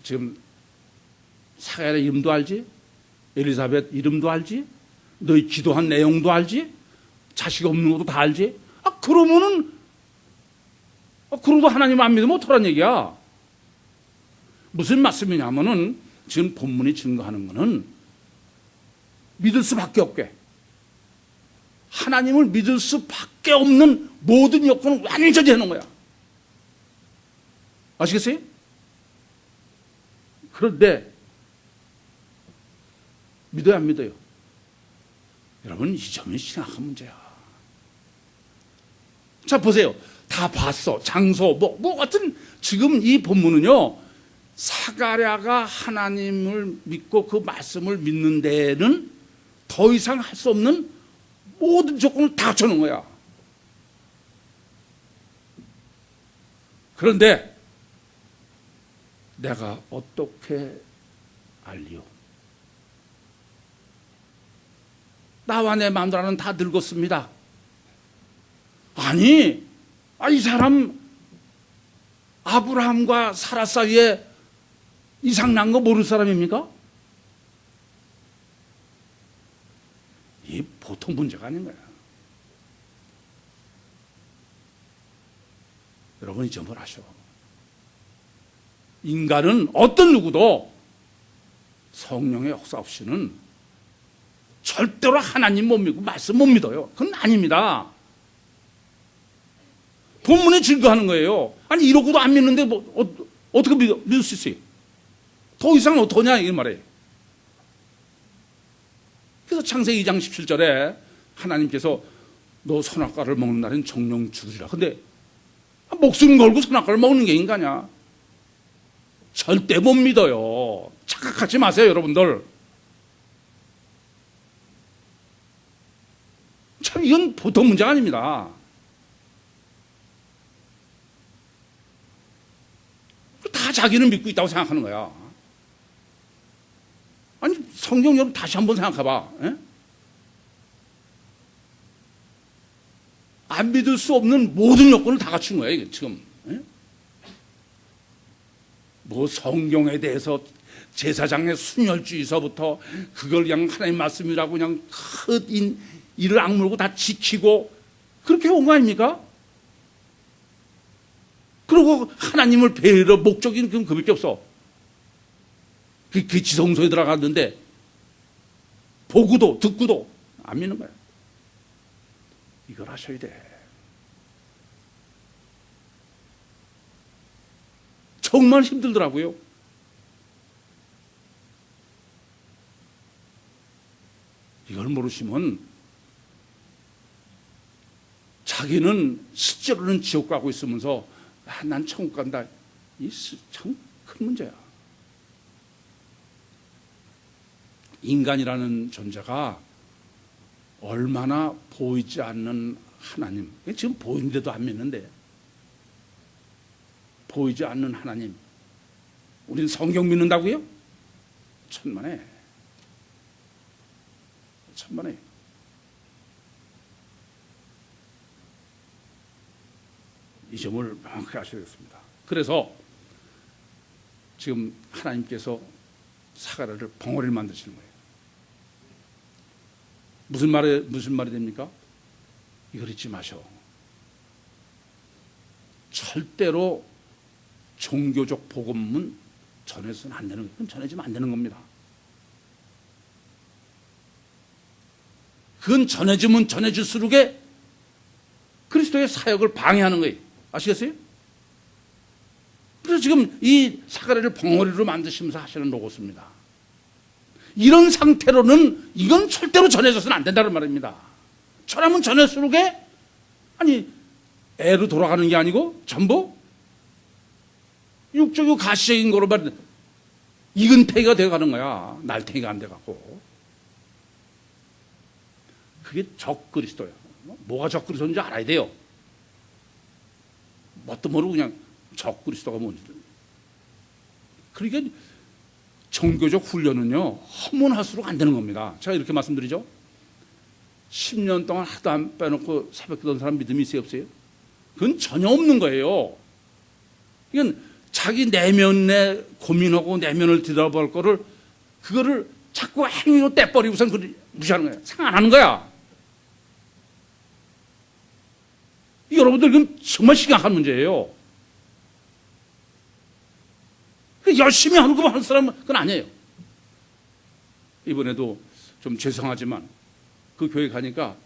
지금 사가랴 이름도 알지? 엘리사벳 이름도 알지? 너희 기도한 내용도 알지? 자식 없는 것도 다 알지? 그러면은 그러고도 하나님 안 믿으면 어떡하란 얘기야? 무슨 말씀이냐면은 지금 본문이 증거하는 거는 믿을 수밖에 없게, 하나님을 믿을 수밖에 없는 모든 여건을 완전히 해놓은 거야. 아시겠어요? 그런데 믿어요, 안 믿어요? 여러분, 이 점이 심각한 문제야. 자, 보세요. 다 봤어. 장소, 뭐 같은, 지금 이 본문은요, 사가랴가 하나님을 믿고 그 말씀을 믿는 데에는 더 이상 할 수 없는 모든 조건을 다 갖춰놓은 거야. 그런데 내가 어떻게 알리요? 나와 내 마누라는 다 늙었습니다. 아니, 이 사람 아브라함과 사라 사이에 이상 난 거 모르는 사람입니까? 이 보통 문제가 아닌 거야. 여러분, 이 점을 아셔. 인간은 어떤 누구도 성령의 역사 없이는 절대로 하나님 못 믿고 말씀 못 믿어요. 그건 아닙니다. 본문에 증거하는 거예요. 아니, 이러고도 안 믿는데 어떻게 믿을 수 있어요? 더 이상 어떠냐, 이게 말이에요. 그래서 창세기 2장 17절에 하나님께서 너 선악과를 먹는 날엔 정령 죽으리라. 근데 목숨 걸고 선악과를 먹는 게 인간이야. 절대 못 믿어요. 착각하지 마세요, 여러분들. 참, 이건 보통 문제가 아닙니다. 다 자기는 믿고 있다고 생각하는 거야. 아니, 성경 여러분 다시 한번 생각해봐. 에? 안 믿을 수 없는 모든 요건을 다 갖춘 거야, 이게 지금. 에? 뭐 성경에 대해서 제사장의 순혈주의서부터 그걸 그냥 하나님 말씀이라고 그냥 큰 이를 악물고 다 지키고 그렇게 온 거 아닙니까? 그리고 하나님을 배려 목적인 그건 그밖에 없어. 그 지성소에 들어갔는데 보고도 듣고도 안 믿는 거야. 이걸 하셔야 돼. 정말 힘들더라고요. 이걸 모르시면 자기는 실제로는 지옥 가고 있으면서 난 천국 간다. 이 참 큰 문제야. 인간이라는 존재가 얼마나 보이지 않는 하나님, 지금 보이는데도 안 믿는데, 보이지 않는 하나님, 우린 성경 믿는다고요? 천만에. 이 점을 명확히 아셔야겠습니다. 그래서 지금 하나님께서 사가랴를 벙어리를 만드시는 거예요. 무슨 말이 됩니까? 이걸 잊지 마셔. 절대로 종교적 복음은 전해서는 안 되는 거예요. 전해지면 안 되는 겁니다. 그건 전해지면 전해질수록에 그리스도의 사역을 방해하는 거예요. 아시겠어요? 그래서 지금 이 사가랴를 벙어리로 만드시면서 하시는 로고스입니다. 이런 상태로는 이건 절대로 전해져서는 안 된다는 말입니다. 전하면 전할수록에 아니 애로 돌아가는 게 아니고 전부 육적이고 가시적인 거로 말해 익은 팽이가 되어가는 거야. 날팽이가 안 돼갖고. 그게 적그리스도예요. 뭐가 적그리스도인지 알아야 돼요. 뭣도 모르고 그냥 적그리스도가 뭔지. 그러니까 종교적 훈련은요, 허문할수록 안 되는 겁니다. 제가 이렇게 말씀드리죠. 10년 동안 하도 안 빼놓고 새벽 기도하는 사람 믿음이 있어요, 없어요? 그건 전혀 없는 거예요. 이건 자기 내면에 고민하고 내면을 들여다볼 거를, 그거를 자꾸 행위로 떼버리고선 그걸 무시하는 거예요. 상 안 하는 거야. 여러분들 그건 정말 심각한 문제예요. 열심히 하는 것만 하는 사람은 그건 아니에요. 이번에도 좀 죄송하지만 그 교회 가니까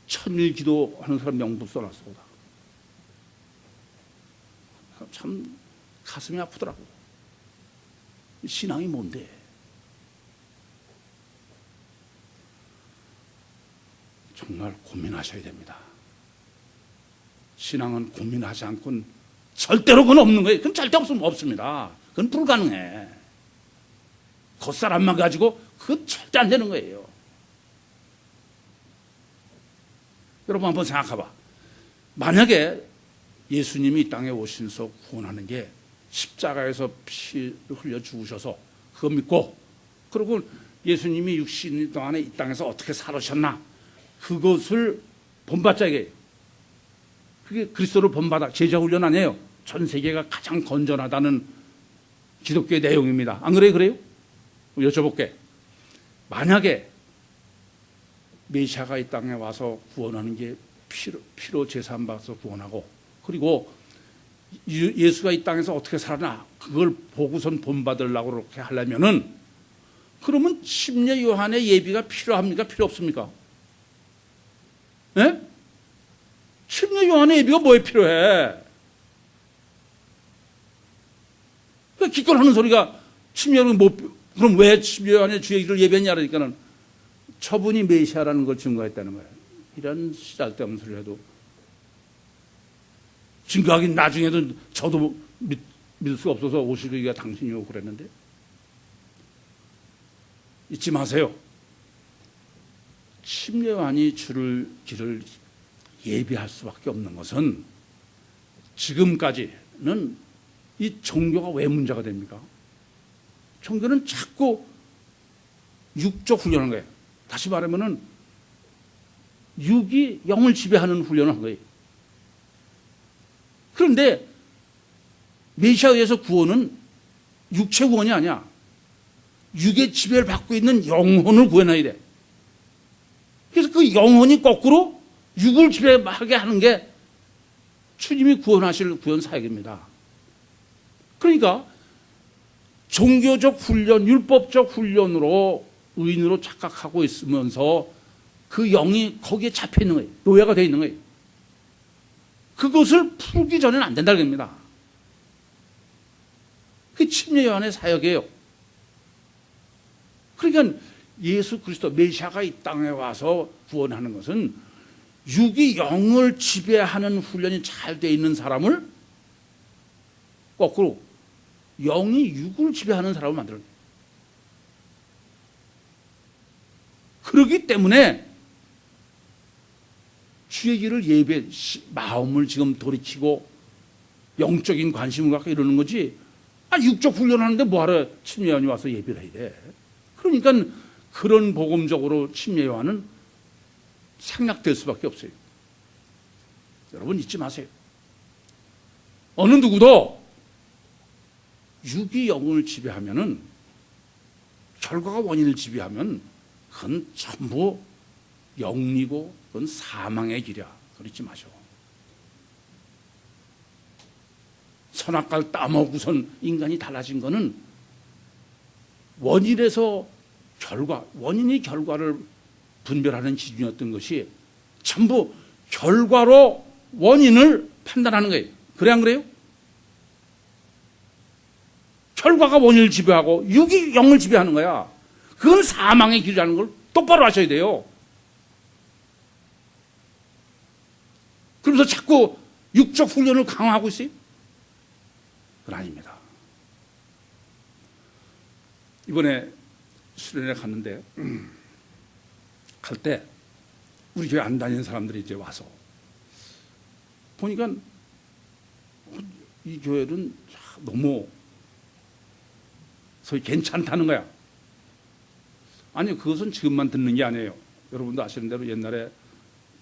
천일 기도하는 사람 명부 써놨어. 참 가슴이 아프더라고요. 신앙이 뭔데? 정말 고민하셔야 됩니다. 신앙은 고민하지 않고는 절대로 그건 없는 거예요. 그건 절대 없습니다. 그건 불가능해. 겉사람만 가지고 그건 절대 안 되는 거예요. 여러분 한번 생각해봐. 만약에 예수님이 이 땅에 오셔서 구원하는 게 십자가에서 피 흘려 죽으셔서 그거 믿고, 그리고 예수님이 육신 동안에 이 땅에서 어떻게 살으셨나, 그것을 본받자 이게. 그게 그리스도를 본받아 제자 훈련 아니에요. 전 세계가 가장 건전하다는 기독교의 내용입니다. 안 그래요? 그래요? 여쭤볼게. 만약에 메시아가 이 땅에 와서 구원하는 게 피로 제사함 받아서 구원하고, 그리고 예수가 이 땅에서 어떻게 살았나 그걸 보고선 본받으려고 그렇게 하려면은, 그러면 침례 요한의 예비가 필요합니까? 필요 없습니까? 네? 침례 요한의 예비가 뭐에 필요해? 기권하는 소리가 침례 요한은 뭐, 그럼 왜 침례 요한의 주의 길을 예배했냐 그러니까는 저분이 메시아라는 걸 증거했다는 거예요. 이런 쓸데없는 소리를 해도, 증거하긴 나중에도 저도 믿을 수가 없어서 오시기가 당신이고 그랬는데, 잊지 마세요. 침례 요한이 주를 길을 예비할 수밖에 없는 것은, 지금까지는 이 종교가 왜 문제가 됩니까? 종교는 자꾸 육적 훈련한 거예요. 다시 말하면은 육이 영을 지배하는 훈련을 한 거예요. 그런데 메시아에 의해서 구원은 육체 구원이 아니야. 육의 지배를 받고 있는 영혼을 구해놔야 돼. 그래서 그 영혼이 거꾸로 육을 지배하게 하는 게 주님이 구원하실 구원 사역입니다. 그러니까 종교적 훈련, 율법적 훈련으로 의인으로 착각하고 있으면서 그 영이 거기에 잡혀 있는 거예요. 노예가 되어 있는 거예요. 그것을 풀기 전에는 안 된다는 겁니다. 그게 침례 요한의 사역이에요. 그러니까 예수 그리스도 메시아가 이 땅에 와서 구원하는 것은 육이 영을 지배하는 훈련이 잘 되어 있는 사람을, 거꾸로 영이 육을 지배하는 사람을 만들어요. 그렇기 때문에 주의 길을 예배, 마음을 지금 돌이키고 영적인 관심을 갖고 이러는 거지, 육적 훈련하는데 뭐하러 침례 요한이 와서 예배를 해야 돼. 그러니까 그런 복음적으로 침례 요한은 생략될 수밖에 없어요. 여러분 잊지 마세요. 어느 누구도 육이 영을 지배하면은, 결과가 원인을 지배하면 그건 전부 영리고 그건 사망의 길이야. 그러지 마셔. 선악과를 따먹고선 인간이 달라진 거는 원인에서 결과, 원인이 결과를 분별하는 기준이었던 것이 전부 결과로 원인을 판단하는 거예요. 그래 안 그래요? 결과가 원인을 지배하고 육이 영을 지배하는 거야. 그건 사망의 길이라는 걸 똑바로 아셔야 돼요. 그러면서 자꾸 육적 훈련을 강화하고 있어요? 그건 아닙니다. 이번에 수련회 갔는데, 갈 때 우리 교회 안 다니는 사람들이 이제 와서 보니까 이 교회는 너무 소위 괜찮다는 거야. 아니, 그것은 지금만 듣는 게 아니에요. 여러분도 아시는 대로 옛날에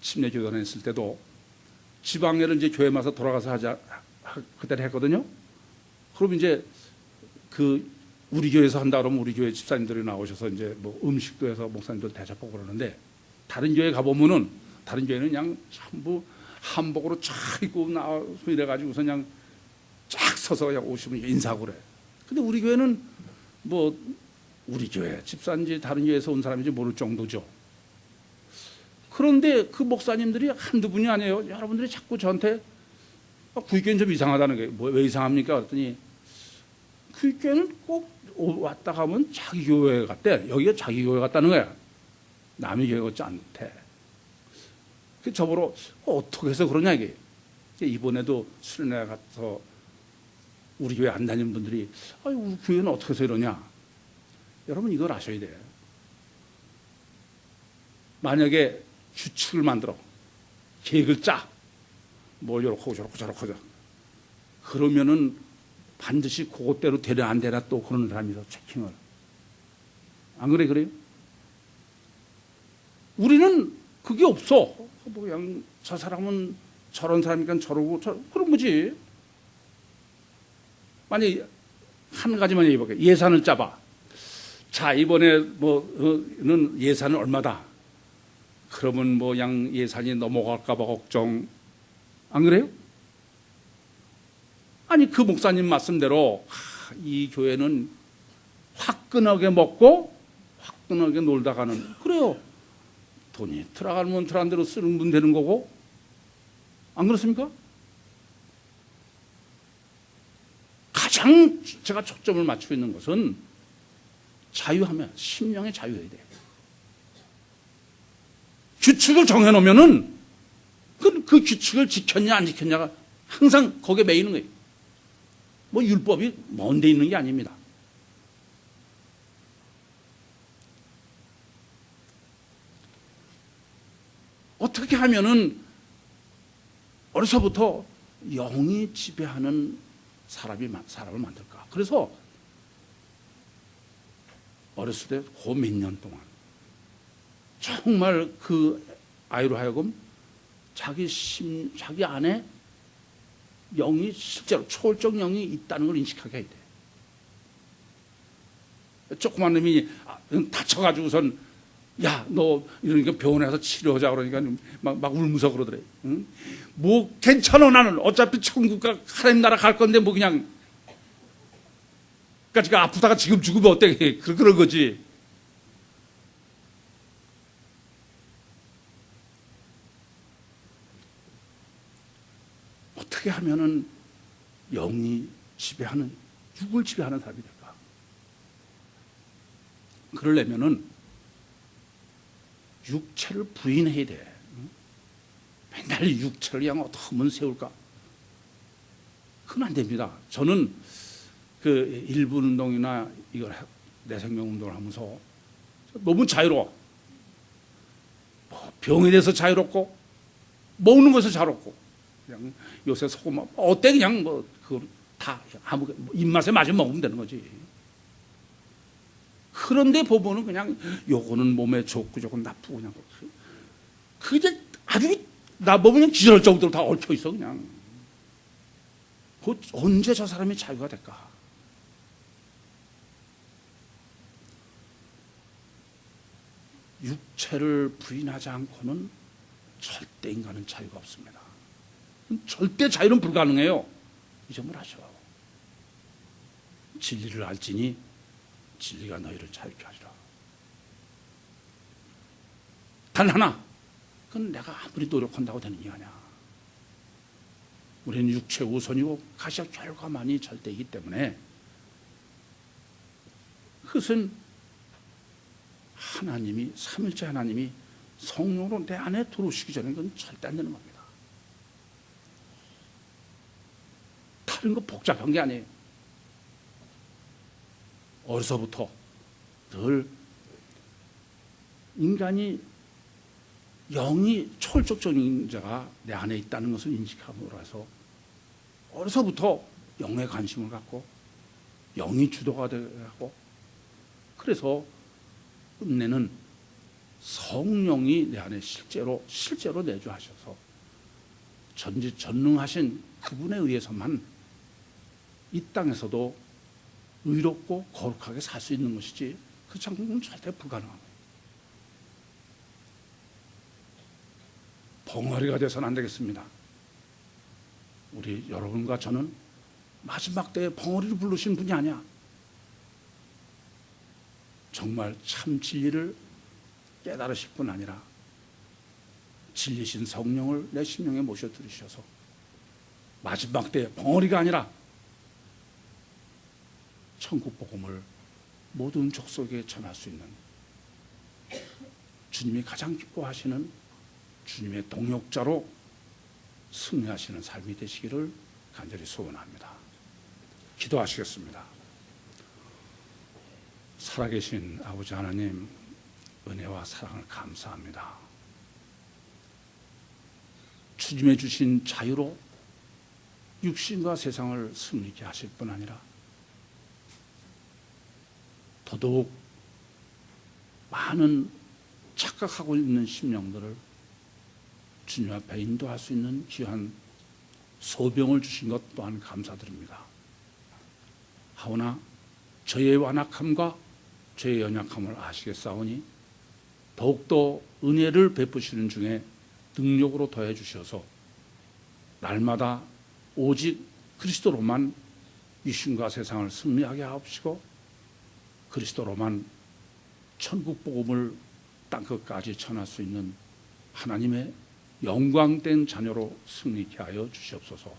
침례교단에 있을 때도 지방에를 이제 교회 마서 돌아가서 하자 그대로 했거든요. 그럼 이제 그 우리 교회에서 한다 그러면 우리 교회 집사님들이 나오셔서 이제 뭐 음식도 해서 목사님들 대접하고 그러는데, 다른 교회 가보면은 다른 교회는 그냥 전부 한복으로 쫙 입고 나와서 이래가지고 그냥 쫙 서서 그냥 오시면 인사하고 그래. 근데 우리 교회는 뭐 우리 교회 집사인지 다른 교회에서 온 사람인지 모를 정도죠. 그런데 그 목사님들이 한두 분이 아니에요. 여러분들이 자꾸 저한테 구입교회는 좀 이상하다는 거예요. 뭐 왜 이상합니까? 그랬더니 구입교회는 꼭 왔다 가면 자기 교회 같대. 여기가 자기 교회 같다는 거야. 남의 교회 같지 않대. 그 저보러 어떻게 해서 그러냐 이게. 이번에도 수련회 가서 우리 교회 안 다니는 분들이 우리 교회는 어떻게 해서 이러냐. 여러분 이걸 아셔야 돼요. 만약에 규칙을 만들어 계획을 짜, 뭘 이렇게 하고 저렇게 저렇게 하자, 그러면은 반드시 그것대로 되나 안 되나 또 그러는 사람이 있어. 체킹을. 안 그래? 그래요? 우리는 그게 없어. 뭐 그냥 저 사람은 저런 사람이니까 저러고 그런 거지. 만약에 한 가지만 얘기해볼게요. 예산을 짜봐. 자, 이번에 뭐는 예산은 얼마다. 그러면 뭐 양 예산이 넘어갈까봐 걱정. 안 그래요? 아니, 그 목사님 말씀대로 이 교회는 화끈하게 먹고 화끈하게 놀다 가는. 그래요. 돈이 들어가면 들어간 대로 쓰는 분 되는 거고. 안 그렇습니까? 가장 제가 초점을 맞추고 있는 것은 자유하면 심령의 자유여야 돼. 규칙을 정해놓으면은 그 규칙을 지켰냐 안 지켰냐가 항상 거기에 매이는 거예요. 뭐 율법이 먼데 있는 게 아닙니다. 어떻게 하면은 어려서부터 영이 지배하는 사람을 만들까? 그래서 어렸을 때 그 몇 년 동안 정말 그 아이로 하여금 자기 안에 영이 실제로 초월적 영이 있다는 걸 인식하게 해야 돼. 조그만 놈이 다쳐가지고선 야, 너 이러니까 병원에 가서 치료하자 그러니까 막 울면서 그러더래. 응? 뭐 괜찮아, 나는 어차피 천국과 하나님 나라 갈 건데 뭐 그냥 그러니까 아프다가 지금 죽으면 어때? 그런 거지. 어떻게 하면은 영이 지배하는, 육을 지배하는 사람이 될까? 그러려면은 육체를 부인해야 돼. 맨날 육체를 그냥 어떻게 하면 세울까? 그건 안 됩니다. 저는 그 1분 운동이나 이걸 내 생명 운동을 하면서 너무 자유로워. 뭐 병에 대해서 자유롭고 먹는 것에서 자유롭고, 그냥 요새 소금 어때 그냥 뭐 그거 다 아무 입맛에 맞으면 먹으면 되는 거지. 그런데 보면은 그냥 요거는 몸에 좋고 저건 나쁘고 그냥 그게 아주 나 보면 그냥 기절할 정도로 다 얽혀 있어 그냥. 언제 저 사람이 자유가 될까? 육체를 부인하지 않고는 절대 인간은 자유가 없습니다. 절대 자유는 불가능해요. 이 점을 아셔. 진리를 알지니 진리가 너희를 자유케 하리라. 단 하나, 그건 내가 아무리 노력한다고 되는 게 아니야. 우리는 육체 우선이고 가시와 결과만이 절대이기 때문에 그것은 하나님이, 삼일째 하나님이 성령으로 내 안에 들어오시기 전에 그건 절대 안 되는 겁니다. 다른 거 복잡한 게 아니에요. 어려서부터 늘 인간이 영이 초월적인 자가 내 안에 있다는 것을 인식함으로 해서 어려서부터 영에 관심을 갖고 영이 주도가 되고, 그래서 끝내는 성령이 내 안에 실제로 내주하셔서 전지전능하신 그분에 의해서만 이 땅에서도 의롭고 거룩하게 살 수 있는 것이지, 그렇지 않고는 절대 불가능합니다. 벙어리가 돼서는 안 되겠습니다. 우리 여러분과 저는 마지막 때에 벙어리를 부르신 분이 아니야. 정말 참 진리를 깨달으실 뿐 아니라 진리신 성령을 내 심령에 모셔 들으셔서 마지막 때에 벙어리가 아니라 천국 복음을 모든 족속에 전할 수 있는, 주님이 가장 기뻐하시는 주님의 동역자로 승리하시는 삶이 되시기를 간절히 소원합니다. 기도하시겠습니다. 살아계신 아버지 하나님, 은혜와 사랑을 감사합니다. 주님의 주신 자유로 육신과 세상을 승리케 하실 뿐 아니라 더더욱 많은 착각하고 있는 심령들을 주님 앞에 인도할 수 있는 귀한 소병을 주신 것 또한 감사드립니다. 하오나 저의 완악함과 저의 연약함을 아시겠사오니 더욱더 은혜를 베푸시는 중에 능력으로 더해 주셔서 날마다 오직 그리스도로만 육신과 세상을 승리하게 하옵시고, 그리스도로만 천국 복음을 땅끝까지 전할 수 있는 하나님의 영광된 자녀로 승리케 하여 주시옵소서.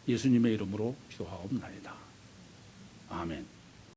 예수님의 이름으로 기도하옵나이다. 아멘.